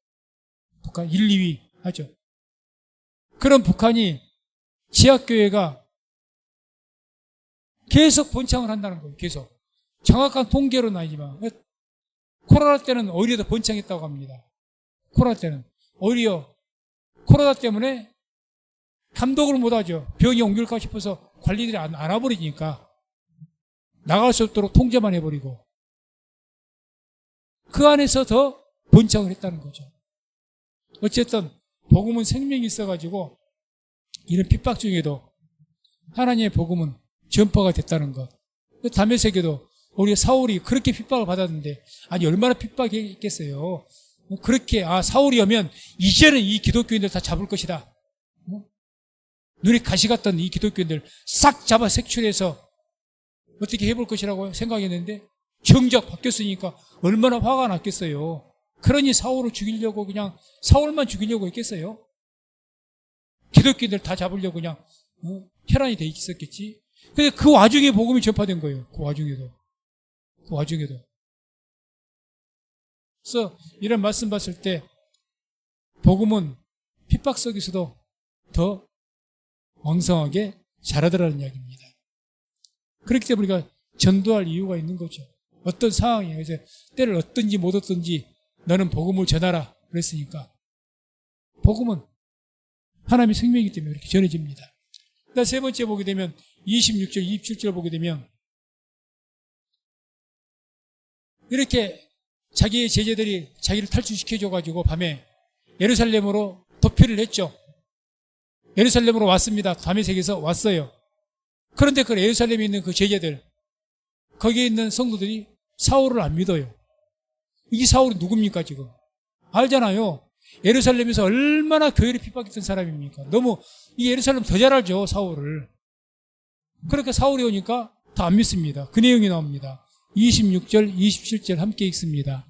북한 1, 2위 하죠. 그런 북한이 지하교회가 계속 번창을 한다는 거예요. 계속. 정확한 통계로는 아니지만 코로나 때는 오히려 더 번창했다고 합니다. 코로나 때는 오히려 코로나 때문에 감독을 못하죠. 병이 옮길까 싶어서 관리들이 안 와버리니까 나갈 수 없도록 통제만 해버리고 그 안에서 더 번창을 했다는 거죠. 어쨌든 복음은 생명이 있어가지고 이런 핍박 중에도 하나님의 복음은 전파가 됐다는 것. 다메섹에도 우리 사울이 그렇게 핍박을 받았는데 아니 얼마나 핍박했겠어요. 그렇게 사울이 오면 이제는 이 기독교인들 다 잡을 것이다. 눈에 가시 같던 이 기독교인들 싹 잡아 색출해서 어떻게 해볼 것이라고 생각했는데 정작 바뀌었으니까 얼마나 화가 났겠어요. 그러니 사울을 죽이려고 그냥 사울만 죽이려고 했겠어요. 기독교인들 다 잡으려고 그냥 혈안이 돼 있었겠지. 근데 그 와중에 복음이 전파된 거예요. 그 와중에도. 그래서 이런 말씀 봤을 때 복음은 핍박 속에서도 더 왕성하게 자라더라는 이야기입니다. 그렇기 때문에 우리가 전도할 이유가 있는 거죠. 어떤 상황이에요. 이제 때를 얻든지 못 얻든지 너는 복음을 전하라 그랬으니까 복음은 하나님의 생명이기 때문에 이렇게 전해집니다. 그다음 세 번째 보게 되면 26절, 27절 보게 되면 이렇게 자기의 제자들이 자기를 탈출시켜줘가지고 밤에 예루살렘으로 도피를 했죠. 예루살렘으로 왔습니다. 다메섹에서 왔어요. 그런데 그 예루살렘에 있는 그 제자들, 거기에 있는 성도들이 사울을 안 믿어요. 이 사울이 누굽니까 지금? 알잖아요. 예루살렘에서 얼마나 교회를 핍박했던 사람입니까? 너무 이 예루살렘 더 잘 알죠, 사울을. 그렇게 사울이 오니까 다 안 믿습니다. 그 내용이 나옵니다. 26절, 27절 함께 읽습니다.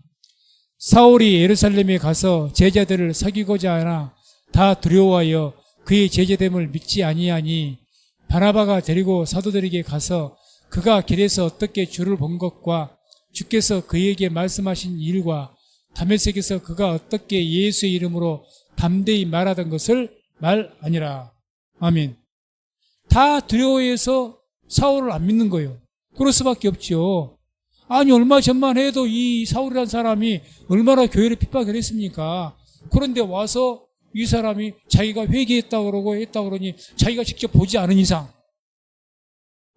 사울이 예루살렘에 가서 제자들을 사귀고자 하나 다 두려워하여 그의 제자됨을 믿지 아니하니 바나바가 데리고 사도들에게 가서 그가 길에서 어떻게 주를 본 것과 주께서 그에게 말씀하신 일과 다메섹에서 그가 어떻게 예수의 이름으로 담대히 말하던 것을 말하니라. 아멘. 다 두려워해서 사울을 안 믿는 거예요. 그럴 수밖에 없죠. 아니 얼마 전만 해도 이 사울이라는 사람이 얼마나 교회를 핍박을 했습니까? 그런데 와서 이 사람이 자기가 회개했다고 그러고 했다고 그러니 자기가 직접 보지 않은 이상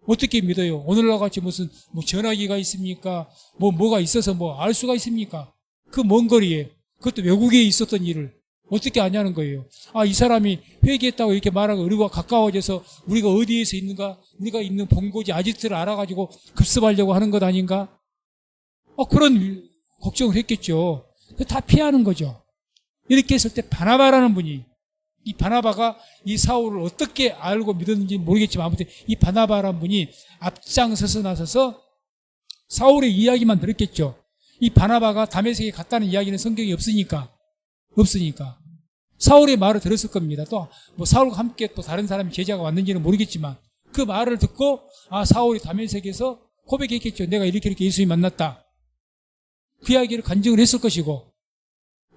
어떻게 믿어요? 오늘날 같이 무슨 전화기가 있습니까? 뭐가 있어서 알 수가 있습니까? 그 먼 거리에 그것도 외국에 있었던 일을 어떻게 아냐는 거예요. 이 사람이 회개했다고 이렇게 말하고 우리가 가까워져서 우리가 어디에서 있는가? 우리가 있는 본고지 아지트를 알아가지고 급습하려고 하는 것 아닌가? 그런 걱정을 했겠죠. 다 피하는 거죠. 이렇게 했을 때 바나바라는 분이 이 바나바가 이 사울을 어떻게 알고 믿었는지 모르겠지만 아무튼 이 바나바라는 분이 앞장서서 나서서 사울의 이야기만 들었겠죠. 이 바나바가 다메섹에 갔다는 이야기는 성경에 없으니까 사울의 말을 들었을 겁니다. 또 사울과 함께 또 다른 사람이 제자가 왔는지는 모르겠지만 그 말을 듣고 사울이 다메섹에서 고백했겠죠. 내가 이렇게 예수님 만났다. 그 이야기를 간증을 했을 것이고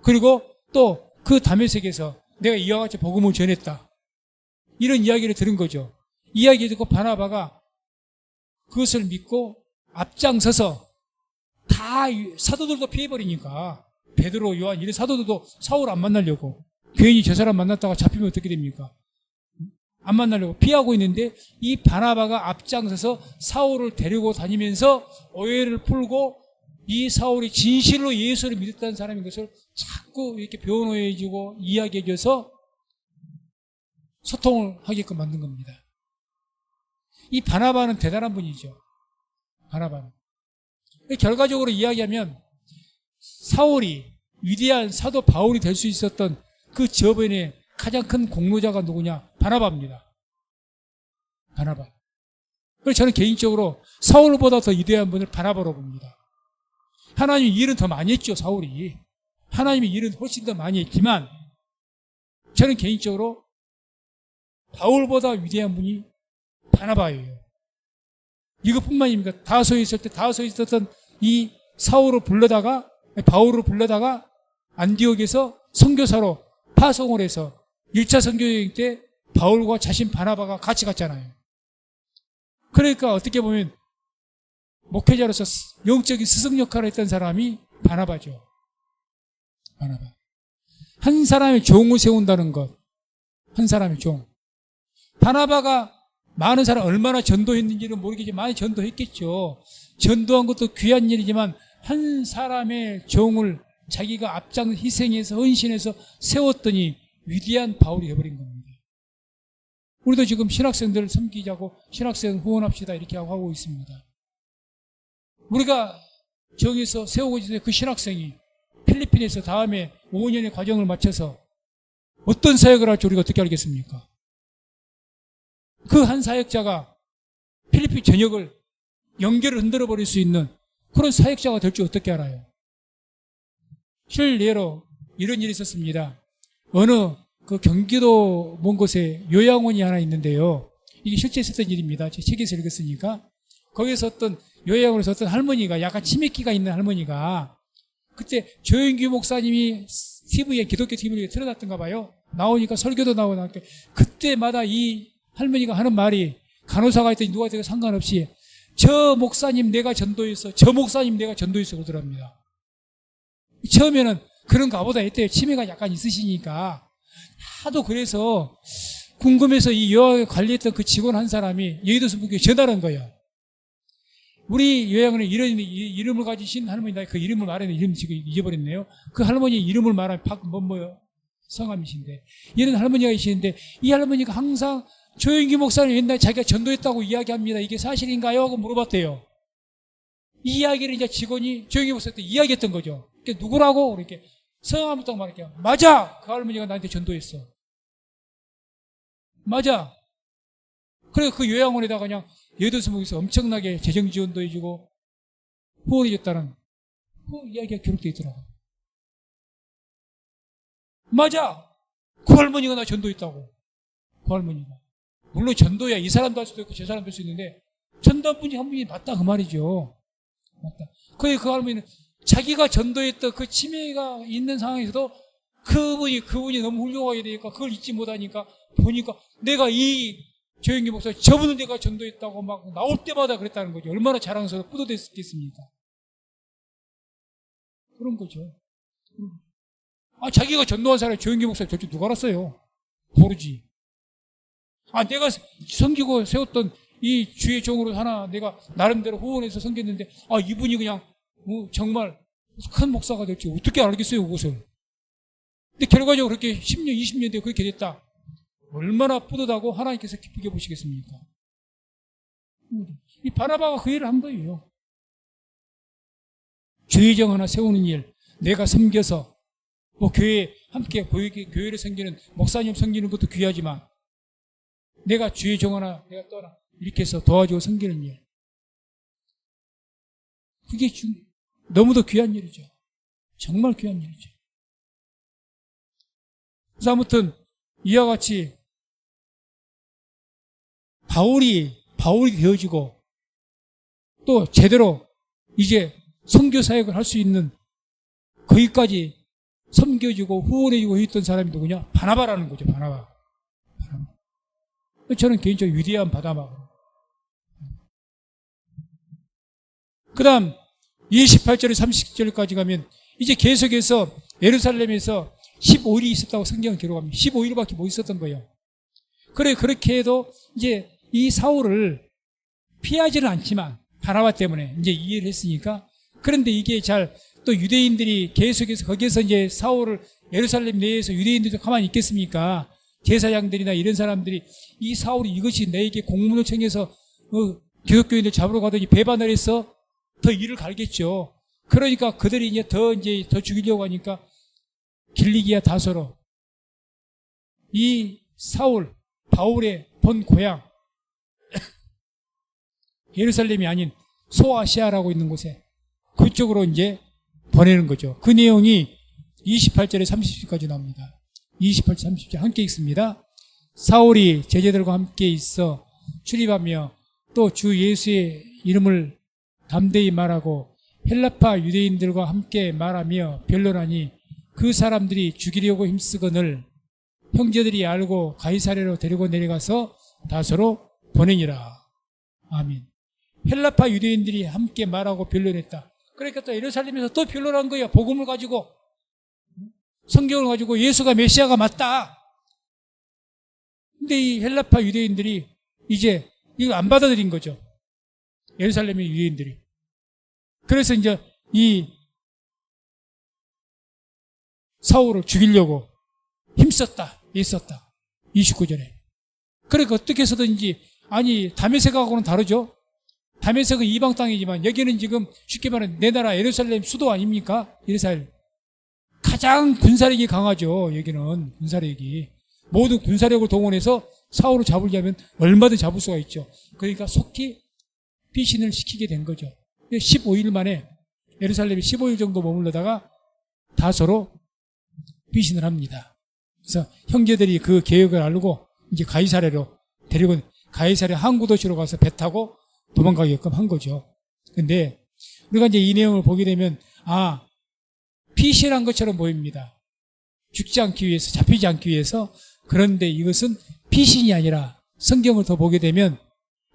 그리고 또 그 다메섹에서 내가 이와 같이 복음을 전했다. 이런 이야기를 들은 거죠. 이야기 듣고 바나바가 그것을 믿고 앞장서서 다 사도들도 피해버리니까 베드로, 요한 이런 사도들도 사울 안 만나려고 괜히 저 사람 만났다가 잡히면 어떻게 됩니까? 안 만나려고 피하고 있는데 이 바나바가 앞장서서 사울을 데리고 다니면서 오해를 풀고 이 사울이 진실로 예수를 믿었다는 사람인 것을 자꾸 이렇게 변호해주고 이야기해줘서 소통을 하게끔 만든 겁니다. 이 바나바는 대단한 분이죠. 바나바는. 결과적으로 이야기하면 사울이 위대한 사도 바울이 될 수 있었던 그 저변의 가장 큰 공로자가 누구냐? 바나바입니다. 바나바. 그래서 저는 개인적으로 사울보다 더 위대한 분을 바나바로 봅니다. 하나님이 일은 더 많이 했죠, 사울이. 하나님이 일은 훨씬 더 많이 했지만 저는 개인적으로 바울보다 위대한 분이 바나바예요. 이것뿐만입니까? 다소에 있을 때 다소에 있었던 이 바울을 불러다가 안디옥에서 선교사로 파송을 해서 1차 선교여행 때 바울과 자신 바나바가 같이 갔잖아요. 그러니까 어떻게 보면 목회자로서 영적인 스승 역할을 했던 사람이 바나바죠. 바나바. 한 사람의 종을 세운다는 것. 한 사람의 종. 바나바가 많은 사람 얼마나 전도했는지는 모르겠지만 많이 전도했겠죠. 전도한 것도 귀한 일이지만 한 사람의 종을 자기가 앞장 희생해서 헌신해서 세웠더니 위대한 바울이 되어버린 겁니다. 우리도 지금 신학생들을 섬기자고 신학생 후원합시다 이렇게 하고 있습니다. 우리가 정에서 세우고 있는 그 신학생이 필리핀에서 다음에 5년의 과정을 마쳐서 어떤 사역을 할지 우리가 어떻게 알겠습니까? 그 한 사역자가 필리핀 전역을 연결을 흔들어 버릴 수 있는 그런 사역자가 될 줄 어떻게 알아요? 실례로 이런 일이 있었습니다. 어느 그 경기도 먼 곳에 요양원이 하나 있는데요. 이게 실제 있었던 일입니다. 제 책에서 읽었으니까. 거기서 어떤 요양원에서 어떤 할머니가 약간 치매기가 있는 할머니가 그때 조영규 목사님이 TV에 기독교 TV에 틀어놨던가 봐요. 나오니까 설교도 나오고 그때마다 이 할머니가 하는 말이 간호사가 있더니 누가 되고 상관없이 저 목사님 내가 전도했어. 저 목사님 내가 전도했어 그러더랍니다. 처음에는 그런가 보다 했대요. 치매가 약간 있으시니까. 하도 그래서 궁금해서 이 요양을 관리했던 그 직원 한 사람이 여의도 선교에 전화를 한 거예요. 우리 요양원에 이런 이름을 가지신 할머니다. 그 이름을 말하는 이름 지금 잊어버렸네요. 그 할머니 이름을 말하면 뭐요? 성함이신데 이런 할머니가 계시는데 이 할머니가 항상 조영기 목사님 옛날에 자기가 전도했다고 이야기합니다. 이게 사실인가요? 하고 물어봤대요. 이 이야기를 이제 직원이 조영기 목사한테 이야기했던 거죠. 그러니까 누구라고? 이렇게 성함을 딱 말할게요. 맞아! 그 할머니가 나한테 전도했어. 맞아. 그래 그 요양원에다가 그냥 여의도서목에서 엄청나게 재정 지원도 해주고 후원해줬다는 그 이야기가 기록되어 있더라고요. 맞아! 그 할머니가 나 전도했다고. 그 할머니가. 물론 전도야 이 사람도 할 수도 있고 저 사람도 할 수 있는데 전도한 분이 한 분이 맞다 그 말이죠. 맞다. 그 할머니는 자기가 전도했던 그 치매가 있는 상황에서도 그분이 너무 훌륭하게 되니까 그걸 잊지 못하니까 보니까 내가 이 조영기 목사 저분은 내가 전도했다고 막 나올 때마다 그랬다는 거죠. 얼마나 자랑스러워 뿌듯했겠습니까? 그런 거죠. 자기가 전도한 사람이 조영기 목사 될줄 누가 알았어요? 모르지. 내가 섬기고 세웠던 이 주의 종으로 하나 내가 나름대로 후원해서 섬겼는데 이분이 그냥 정말 큰 목사가 될지 어떻게 알겠어요 그것을. 근데 결과적으로 그렇게 10년 20년 뒤에 그렇게 됐다. 얼마나 뿌듯하고 하나님께서 기쁘게 보시겠습니까? 이 바나바가 그 일을 한 거예요. 주의정 하나 세우는 일, 내가 섬겨서 교회 함께 교회를 섬기는 목사님 섬기는 것도 귀하지만 내가 주의정 하나 내가 떠나 이렇게 해서 도와주고 섬기는 일, 그게 너무도 귀한 일이죠. 정말 귀한 일이죠. 그래서 아무튼 이와 같이 바울이 되어지고 또 제대로 이제 선교 사역을 할 수 있는 거기까지 섬겨주고 후원해주고 했던 사람이 누구냐? 바나바라는 거죠. 바나바. 저는 개인적으로 위대한 바나바. 그 다음 28절에 30절까지 가면 이제 계속해서 예루살렘에서 15일이 있었다고 성경은 기록합니다. 15일밖에 못 있었던 거예요. 그렇게 해도 이제 이 사울을 피하지는 않지만 바나바 때문에 이제 이해를 했으니까. 그런데 이게 또 유대인들이 계속해서 거기에서 이제 사울을 예루살렘 내에서 유대인들도 가만히 있겠습니까? 제사장들이나 이런 사람들이 이 사울이 이것이 내게 공문을 청해서 기독교인들 잡으러 가더니 배반을 해서 더 일을 갈겠죠. 그러니까 그들이 이제 더 죽이려고 하니까 길리기아 다소로 이 바울의 본 고향 예루살렘이 아닌 소아시아라고 있는 곳에 그쪽으로 이제 보내는 거죠. 그 내용이 28절에 30절까지 나옵니다. 28절 30절 함께 읽습니다. 사울이 제자들과 함께 있어 출입하며 또 주 예수의 이름을 담대히 말하고 헬라파 유대인들과 함께 말하며 변론하니 그 사람들이 죽이려고 힘쓰거늘 형제들이 알고 가이사랴로 데리고 내려가서 다소로 보내니라. 아멘. 헬라파 유대인들이 함께 말하고 변론했다. 그러니까 또 예루살렘에서 또 변론한 거예요. 복음을 가지고, 성경을 가지고 예수가 메시아가 맞다. 근데 이 헬라파 유대인들이 이제 이걸 안 받아들인 거죠. 예루살렘의 유대인들이. 그래서 이제 이 사울을 죽이려고 힘썼다, 애썼다. 29절에. 그러니까 어떻게 해서든지, 아니, 다메섹하고는 다르죠? 다메섹은 이방 땅이지만 여기는 지금 쉽게 말하면 내 나라 예루살렘 수도 아닙니까? 예루살렘. 가장 군사력이 강하죠. 여기는 군사력이. 모든 군사력을 동원해서 사울을 잡으려면 얼마든 잡을 수가 있죠. 그러니까 속히 피신을 시키게 된 거죠. 15일 만에 예루살렘에 15일 정도 머물러다가 다소로 피신을 합니다. 그래서 형제들이 그 계획을 알고 이제 가이사랴로 데리고 가이사랴 항구 도시로 가서 배 타고 도망가게끔 한 거죠. 근데 우리가 이제 이 내용을 보게 되면 피신한 것처럼 보입니다. 죽지 않기 위해서, 잡히지 않기 위해서. 그런데 이것은 피신이 아니라 성경을 더 보게 되면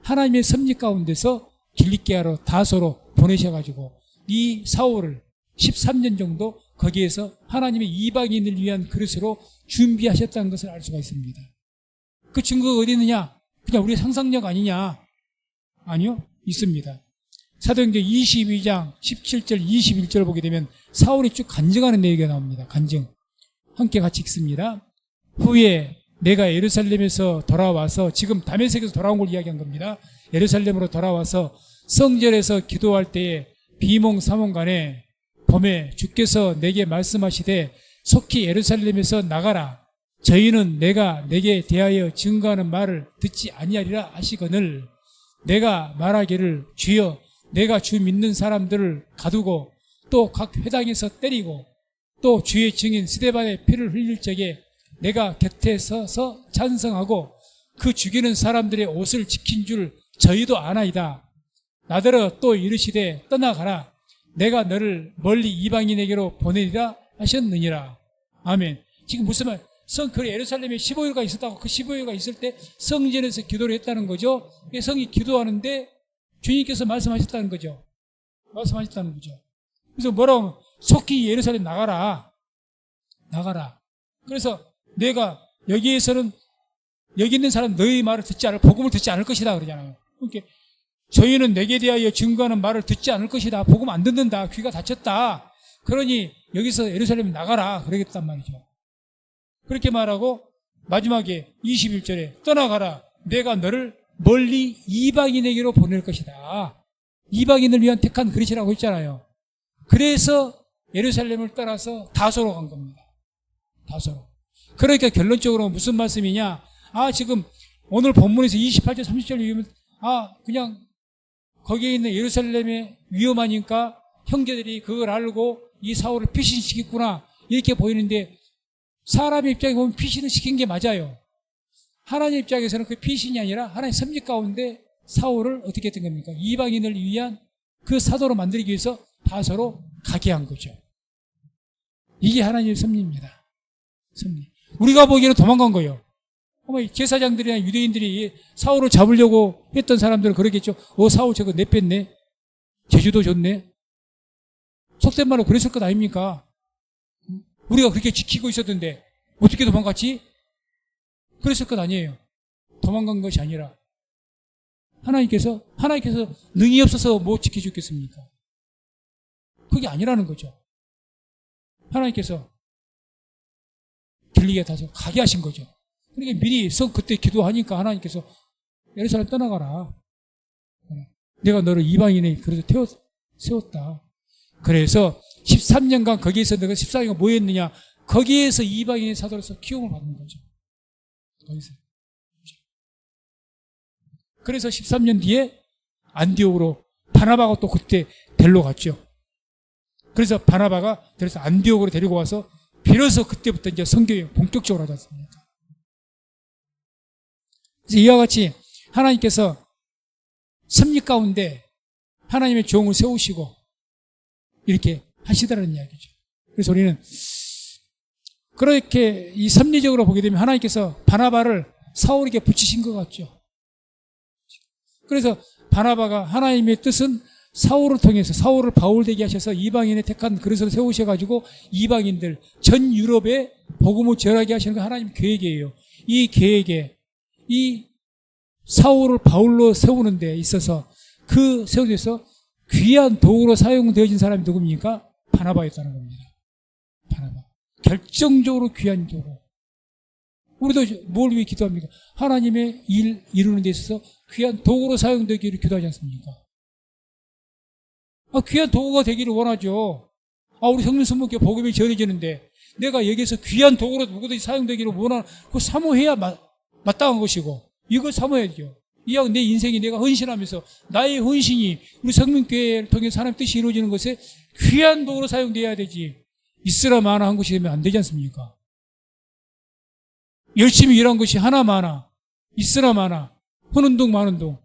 하나님의 섭리 가운데서 길리기아로 다소로 보내셔가지고 이 사울을 13년 정도 거기에서 하나님의 이방인을 위한 그릇으로 준비하셨다는 것을 알 수가 있습니다. 그 증거가 어디 있느냐? 그냥 우리의 상상력 아니냐? 아니요, 있습니다. 사도행전 22장 17절 21절 보게 되면 사울이 쭉 간증하는 내용이 나옵니다. 간증. 함께 같이 읽습니다. 후에 내가 예루살렘에서 돌아와서, 지금 다메섹에서 돌아온 걸 이야기한 겁니다. 예루살렘으로 돌아와서 성전에서 기도할 때에 비몽사몽간에 범에 주께서 내게 말씀하시되 속히 예루살렘에서 나가라. 저희는 내가 내게 대하여 증거하는 말을 듣지 아니하리라 하시거늘 내가 말하기를 주여 내가 주 믿는 사람들을 가두고 또 각 회당에서 때리고 또 주의 증인 스데반의 피를 흘릴 적에 내가 곁에 서서 찬성하고 그 죽이는 사람들의 옷을 지킨 줄 저희도 아나이다. 나더러 또 이르시되 떠나가라. 내가 너를 멀리 이방인에게로 보내리라 하셨느니라. 아멘. 지금 무슨 말? 그 예루살렘에 15일가 있었다고, 그 15일가 있을 때 성전에서 기도를 했다는 거죠. 성이 기도하는데 주님께서 말씀하셨다는 거죠. 말씀하셨다는 거죠. 그래서 뭐라고 하면 속히 예루살렘 나가라. 나가라. 그래서 내가 여기에서는 여기 있는 사람 너희 말을 듣지 않을, 복음을 듣지 않을 것이다 그러잖아요. 그러니까 저희는 내게 대하여 증거하는 말을 듣지 않을 것이다. 복음 안 듣는다. 귀가 닫혔다. 그러니 여기서 예루살렘 나가라. 그러겠단 말이죠. 그렇게 말하고 마지막에 21절에 떠나가라. 내가 너를 멀리 이방인에게로 보낼 것이다. 이방인을 위한 택한 그릇이라고 했잖아요. 그래서 예루살렘을 떠나서 다소로 간 겁니다. 다소로. 그러니까 결론적으로 무슨 말씀이냐? 지금 오늘 본문에서 28절 30절 읽으면 그냥 거기에 있는 예루살렘에 위험하니까 형제들이 그걸 알고 이 사울을 피신시켰구나 이렇게 보이는데 사람의 입장에 보면 피신을 시킨 게 맞아요. 하나님 입장에서는 그 피신이 아니라 하나님의 섭리 가운데 사울을 어떻게 했던 겁니까? 이방인을 위한 그 사도로 만들기 위해서 다소로 가게 한 거죠. 이게 하나님의 섭리입니다. 섭리. 우리가 보기에는 도망간 거예요. 제사장들이나 유대인들이 사울을 잡으려고 했던 사람들은 그러겠죠. 사울 저거 내뺐네. 제주도 좋네. 속된 말로 그랬을 것 아닙니까? 우리가 그렇게 지키고 있었는데 어떻게 도망갔지? 그랬을 것 아니에요. 도망간 것이 아니라 하나님께서 능히 없어서 못 지켜주겠습니까? 그게 아니라는 거죠. 하나님께서 길리기아 다소 가게 하신 거죠. 그러니까 미리 그때 기도하니까 하나님께서 예루살렘 떠나가라. 내가 너를 이방인의 그릇에 세웠다. 그래서 13년간 거기에서 내가 14년간 뭐 했느냐? 거기에서 이방인의 사도로서 키움을 받는 거죠. 거기서. 그래서 13년 뒤에 안디옥으로 바나바가 또 그때 데리러 갔죠. 그래서 바나바가 그래서 안디옥으로 데리고 와서 비로소 그때부터 이제 성경이 본격적으로 하지 않습니까? 그래서 이와 같이 하나님께서 섭리 가운데 하나님의 종을 세우시고 이렇게 하시더라는 이야기죠. 그래서 우리는 그렇게 이 섭리적으로 보게 되면 하나님께서 바나바를 사울에게 붙이신 것 같죠. 그래서 바나바가 하나님의 뜻은 사울을 통해서 사울을 바울되게 하셔서 이방인의 택한 그릇을 세우셔가지고 이방인들 전 유럽에 복음을 전하게 하시는 게 하나님 계획이에요. 이 계획에 이 사울을 바울로 세우는 데 있어서 그 세우는 데서 귀한 도구로 사용되어진 사람이 누굽니까? 바나바였다는 겁니다. 바나바. 결정적으로 귀한 도구. 우리도 뭘 위해 기도합니까? 하나님의 일 이루는 데 있어서 귀한 도구로 사용되기를 기도하지 않습니까? 귀한 도구가 되기를 원하죠. 우리 성민선목교 복음이 전해지는데 내가 여기서 귀한 도구로 누구든지 사용되기를 원하는 그 사모해야 마땅한 것이고 이걸 사모해야죠. 이왕 내 인생이 내가 헌신하면서 나의 헌신이 우리 성민교회를 통해서 하나님의 뜻이 이루어지는 것에 귀한 도구로 사용돼야 되지. 있으나 마나 한 것이 되면 안 되지 않습니까? 열심히 일한 것이 하나 마나 있으나 마나 흐는 둥 마는 둥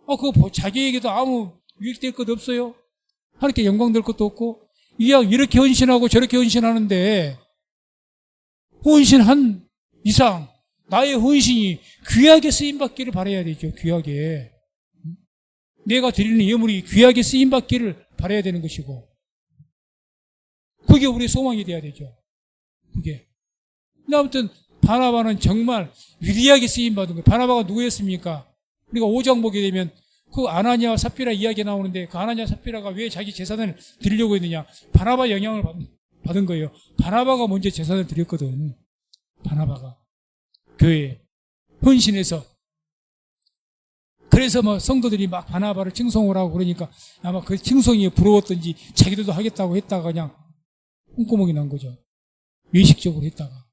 그거 자기에게도 아무 유익될 것도 없어요. 하나님께 영광될 것도 없고 이왕 이렇게 헌신하고 저렇게 헌신하는데 헌신한 이상 나의 헌신이 귀하게 쓰임받기를 바라야 되죠. 귀하게. 내가 드리는 예물이 귀하게 쓰임받기를 바라야 되는 것이고 그게 우리의 소망이 돼야 되죠. 그게. 근데 아무튼 바나바는 정말 위대하게 쓰임받은 거예요. 바나바가 누구였습니까? 우리가 5장 보게 되면 그 아나니아와 삽비라 이야기 나오는데 그 아나니아 삽비라가 왜 자기 재산을 드리려고 했느냐? 바나바 영향을 받은 거예요. 바나바가 먼저 재산을 드렸거든. 바나바가. 교회에. 헌신해서. 그래서 성도들이 막 바나바를 칭송을 하고 그러니까 아마 그 칭송이 부러웠던지 자기들도 하겠다고 했다가 그냥 콩구멍이 난 거죠. 외식적으로 했다가.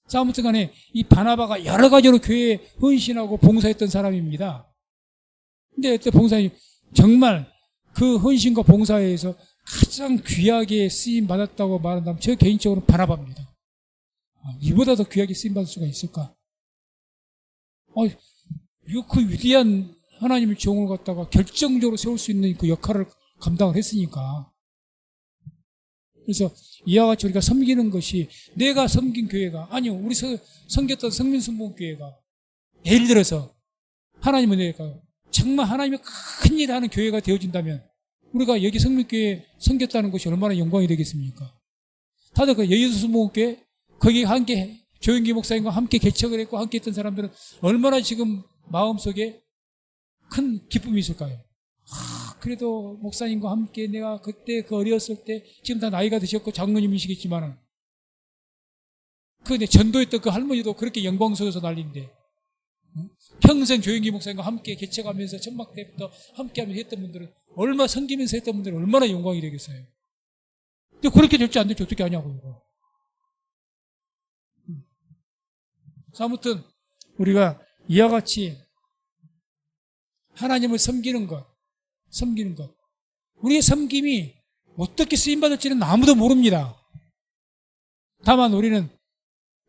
자, 아무튼 간에 이 바나바가 여러 가지로 교회에 헌신하고 봉사했던 사람입니다. 근데 그때 봉사님 정말 그 헌신과 봉사에서 가장 귀하게 쓰임받았다고 말한다면 저 개인적으로 바나바입니다. 이보다 더 귀하게 쓰임받을 수가 있을까? 그 위대한 하나님의 종을 갖다가 결정적으로 세울 수 있는 그 역할을 감당을 했으니까. 그래서 이와 같이 우리가 섬기는 것이 내가 섬긴 교회가 아니요 우리 섬겼던 성민순복교회가 예를 들어서 하나님은 내가 정말 하나님의 큰 일을 하는 교회가 되어진다면 우리가 여기 성민교회에 섬겼다는 것이 얼마나 영광이 되겠습니까? 다들 그 여의도순복교회 거기 함께 조영기 목사님과 함께 개척을 했고 함께 했던 사람들은 얼마나 지금 마음속에 큰 기쁨이 있을까요? 그래도 목사님과 함께 내가 그때 그 어렸을 때 지금 다 나이가 드셨고 장로님이시겠지만은 내 전도했던 그 할머니도 그렇게 영광스러워서 난리인데 평생 조영기 목사님과 함께 개척하면서 천막 때부터 함께하면서 했던 분들은 얼마 섬기면서 했던 분들은 얼마나 영광이 되겠어요. 근데 그렇게 될지 안 될지 어떻게 아냐고 이거. 아무튼 우리가 이와 같이 하나님을 섬기는 것 우리의 섬김이 어떻게 쓰임받을지는 아무도 모릅니다. 다만 우리는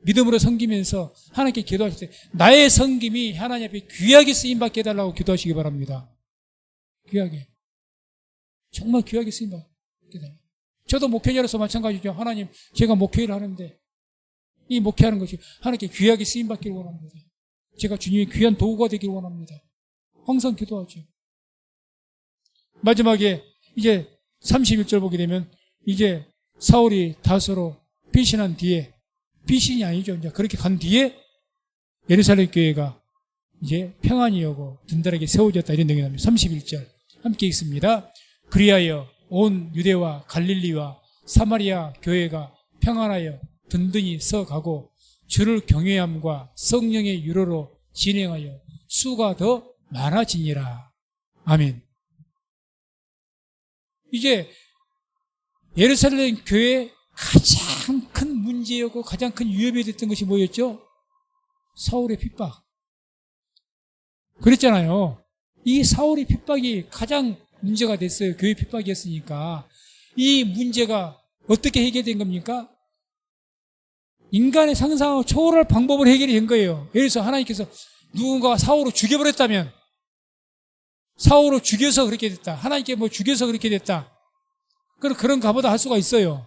믿음으로 섬기면서 하나님께 기도하실 때 나의 섬김이 하나님 앞에 귀하게 쓰임받게 해달라고 기도하시기 바랍니다. 귀하게. 정말 귀하게 쓰임받게 해달라고. 저도 목회자로서 마찬가지죠. 하나님 제가 목회를 하는데 이 목회하는 것이 하나님께 귀하게 쓰임받기를 원합니다. 제가 주님의 귀한 도구가 되기를 원합니다. 항상 기도하죠. 마지막에 이제 31절 보게 되면 이제 사울이 다소로 피신한 뒤에 피신이 아니죠. 이제 그렇게 간 뒤에 예루살렘 교회가 이제 평안이 오고 든든하게 세워졌다 이런 내용이 나옵니다. 31절 함께 읽습니다. 그리하여 온 유대와 갈릴리와 사마리아 교회가 평안하여 든든히 서가고 주를 경외함과 성령의 유로로 진행하여 수가 더 많아지니라. 아멘. 이제 예루살렘 교회의 가장 큰 문제였고 가장 큰 위협이 됐던 것이 뭐였죠? 사울의 핍박. 그랬잖아요. 이 사울의 핍박이 가장 문제가 됐어요. 교회 핍박이었으니까. 이 문제가 어떻게 해결된 겁니까? 인간의 상상을 초월할 방법을 해결이 된 거예요. 예를 들어서 하나님께서 누군가 사울을 죽여버렸다면 사울을 죽여서 그렇게 됐다. 하나님께 죽여서 그렇게 됐다. 그런 가보다 할 수가 있어요.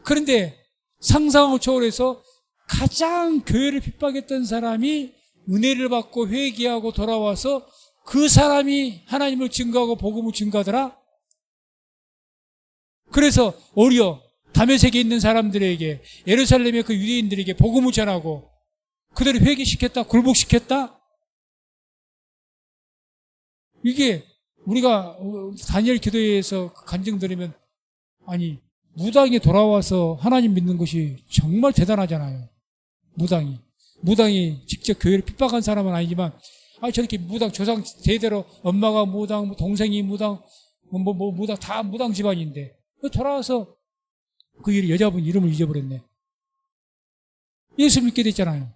그런데 상상을 초월해서 가장 교회를 핍박했던 사람이 은혜를 받고 회개하고 돌아와서 그 사람이 하나님을 증거하고 복음을 증거하더라. 그래서 오히려 다메섹에 있는 사람들에게, 예루살렘의 그 유대인들에게 복음을 전하고 그들을 회개시켰다, 굴복시켰다. 이게 우리가 다니엘 기도회에서 간증 들으면, 아니 무당이 돌아와서 하나님 믿는 것이 정말 대단하잖아요. 무당이 직접 교회를 핍박한 사람은 아니지만, 저렇게 무당, 조상 대대로 엄마가 무당, 동생이 무당, 무당, 다 무당 집안인데 돌아와서 그 여자분 이름을 잊어버렸네. 예수 믿게 됐잖아요.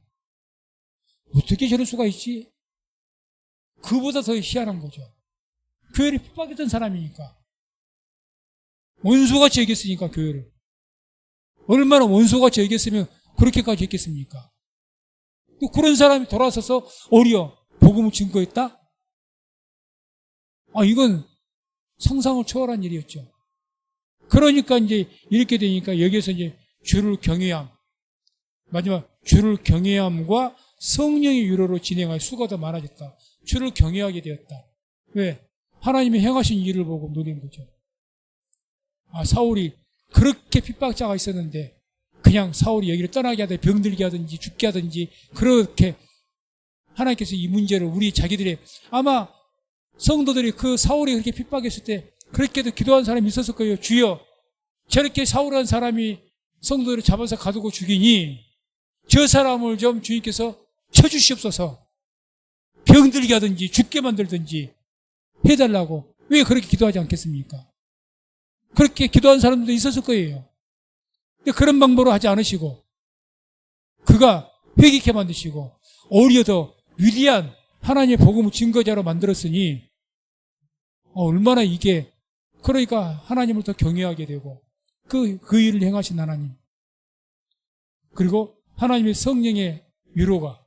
어떻게 저럴 수가 있지? 그보다 더 희한한 거죠. 교회를 핍박했던 사람이니까. 원수같이 여겼으니까, 교회를. 얼마나 원수같이 여겼으면 그렇게까지 했겠습니까? 그런 사람이 돌아서서 오히려 복음을 증거했다? 이건 상상을 초월한 일이었죠. 그러니까 이제 이렇게 되니까 여기에서 이제 주를 경외함, 마지막 주를 경외함과 성령의 유로로 진행할 수가 더 많아졌다. 주를 경외하게 되었다. 왜? 하나님이 행하신 일을 보고 누린 거죠. 사울이 그렇게 핍박자가 있었는데 그냥 사울이 여기를 떠나게 하든지 병들게 하든지 죽게 하든지, 그렇게 하나님께서 이 문제를 우리 자기들의, 아마 성도들이 그 사울이 그렇게 핍박했을 때 그렇게도 기도한 사람이 있었을 거예요. 주여, 저렇게 사울한 사람이 성도들을 잡아서 가두고 죽이니 저 사람을 좀 주님께서 쳐주시옵소서, 병들게 하든지 죽게 만들든지 해달라고. 왜 그렇게 기도하지 않겠습니까? 그렇게 기도한 사람들도 있었을 거예요. 근데 그런 방법으로 하지 않으시고 그가 회개케 만드시고 오히려 더 위대한 하나님의 복음을 증거자로 만들었으니 얼마나 이게, 그러니까 하나님을 더 경외하게 되고 그 일을 행하신 하나님, 그리고 하나님의 성령의 위로가,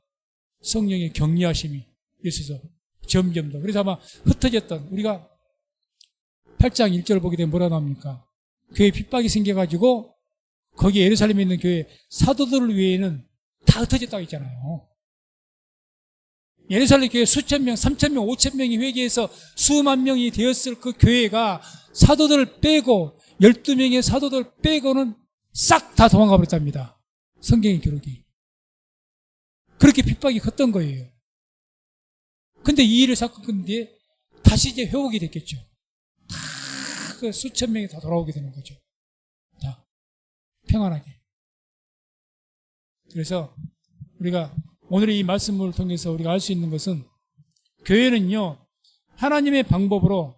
성령의 격려하심이 있어서 점점 더, 그래서 아마 흩어졌던, 우리가 8장 1절 보게 되면 뭐라 나옵니까? 교회 핍박이 생겨가지고 거기 예루살렘에 있는 교회 사도들 외에는 다 흩어졌다고 했잖아요. 예루살렘 교회 수천 명, 3,000명, 5,000명이 회개해서 수만 명이 되었을 그 교회가 사도들 빼고 12명의 사도들 빼고는 싹 다 도망가 버렸답니다. 성경의 기록이. 그렇게 핍박이 컸던 거예요. 근데 이 일을 겪은 뒤에 다시 이제 회복이 됐겠죠. 다 그 수천 명이 다 돌아오게 되는 거죠. 다 평안하게. 그래서 우리가 오늘의 이 말씀을 통해서 우리가 알 수 있는 것은, 교회는요, 하나님의 방법으로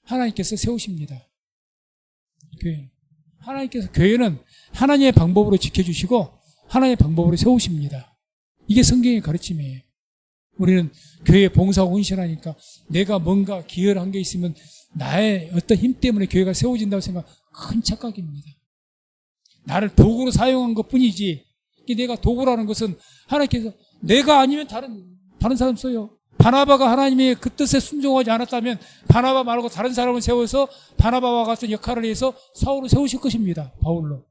하나님께서 세우십니다. 교회는 하나님의 방법으로 지켜주시고 하나님의 방법으로 세우십니다. 이게 성경의 가르침이에요. 우리는 교회에 봉사하고 헌신하니까 내가 뭔가 기여를 한 게 있으면 나의 어떤 힘 때문에 교회가 세워진다고 생각, 큰 착각입니다. 나를 도구로 사용한 것 뿐이지, 내가 도구라는 것은 하나님께서, 내가 아니면 다른 사람 써요. 바나바가 하나님의 그 뜻에 순종하지 않았다면 바나바 말고 다른 사람을 세워서 바나바와 같은 역할을 해서 사울을 세우실 것입니다. 바울로.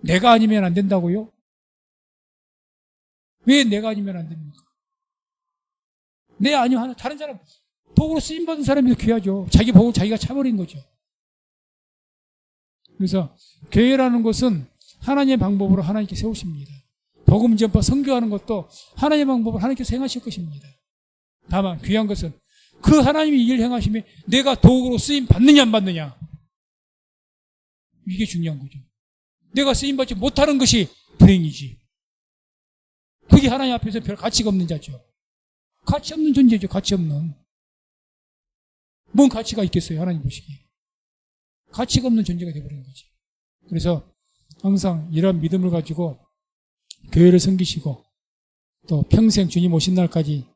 내가 아니면 안 된다고요? 왜 내가 아니면 안 됩니까? 내 아니면 다른 사람, 복으로 쓰임받은 사람이 더 귀하죠. 자기 복을 자기가 차버린 거죠. 그래서 교회라는 것은 하나님의 방법으로 하나님께 세우십니다. 복음 전파 선교하는 것도 하나님의 방법으로 하나님께서 행하실 것입니다. 다만 귀한 것은 그 하나님이 이 일을 행하시면 내가 도구로 쓰임 받느냐 안 받느냐, 이게 중요한 거죠. 내가 쓰임 받지 못하는 것이 불행이지. 그게 하나님 앞에서 별 가치가 없는 자죠. 가치 없는 존재죠. 가치 없는. 뭔 가치가 있겠어요, 하나님 보시기에. 가치가 없는 존재가 되어버리는 거지. 그래서 항상 이런 믿음을 가지고 교회를 섬기시고 또 평생 주님 오신 날까지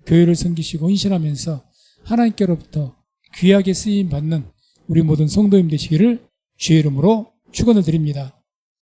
교회를 섬기시고 헌신하면서 하나님께로부터 귀하게 쓰임 받는 우리 모든 성도님 되시기를 주의 이름으로 축원을 드립니다.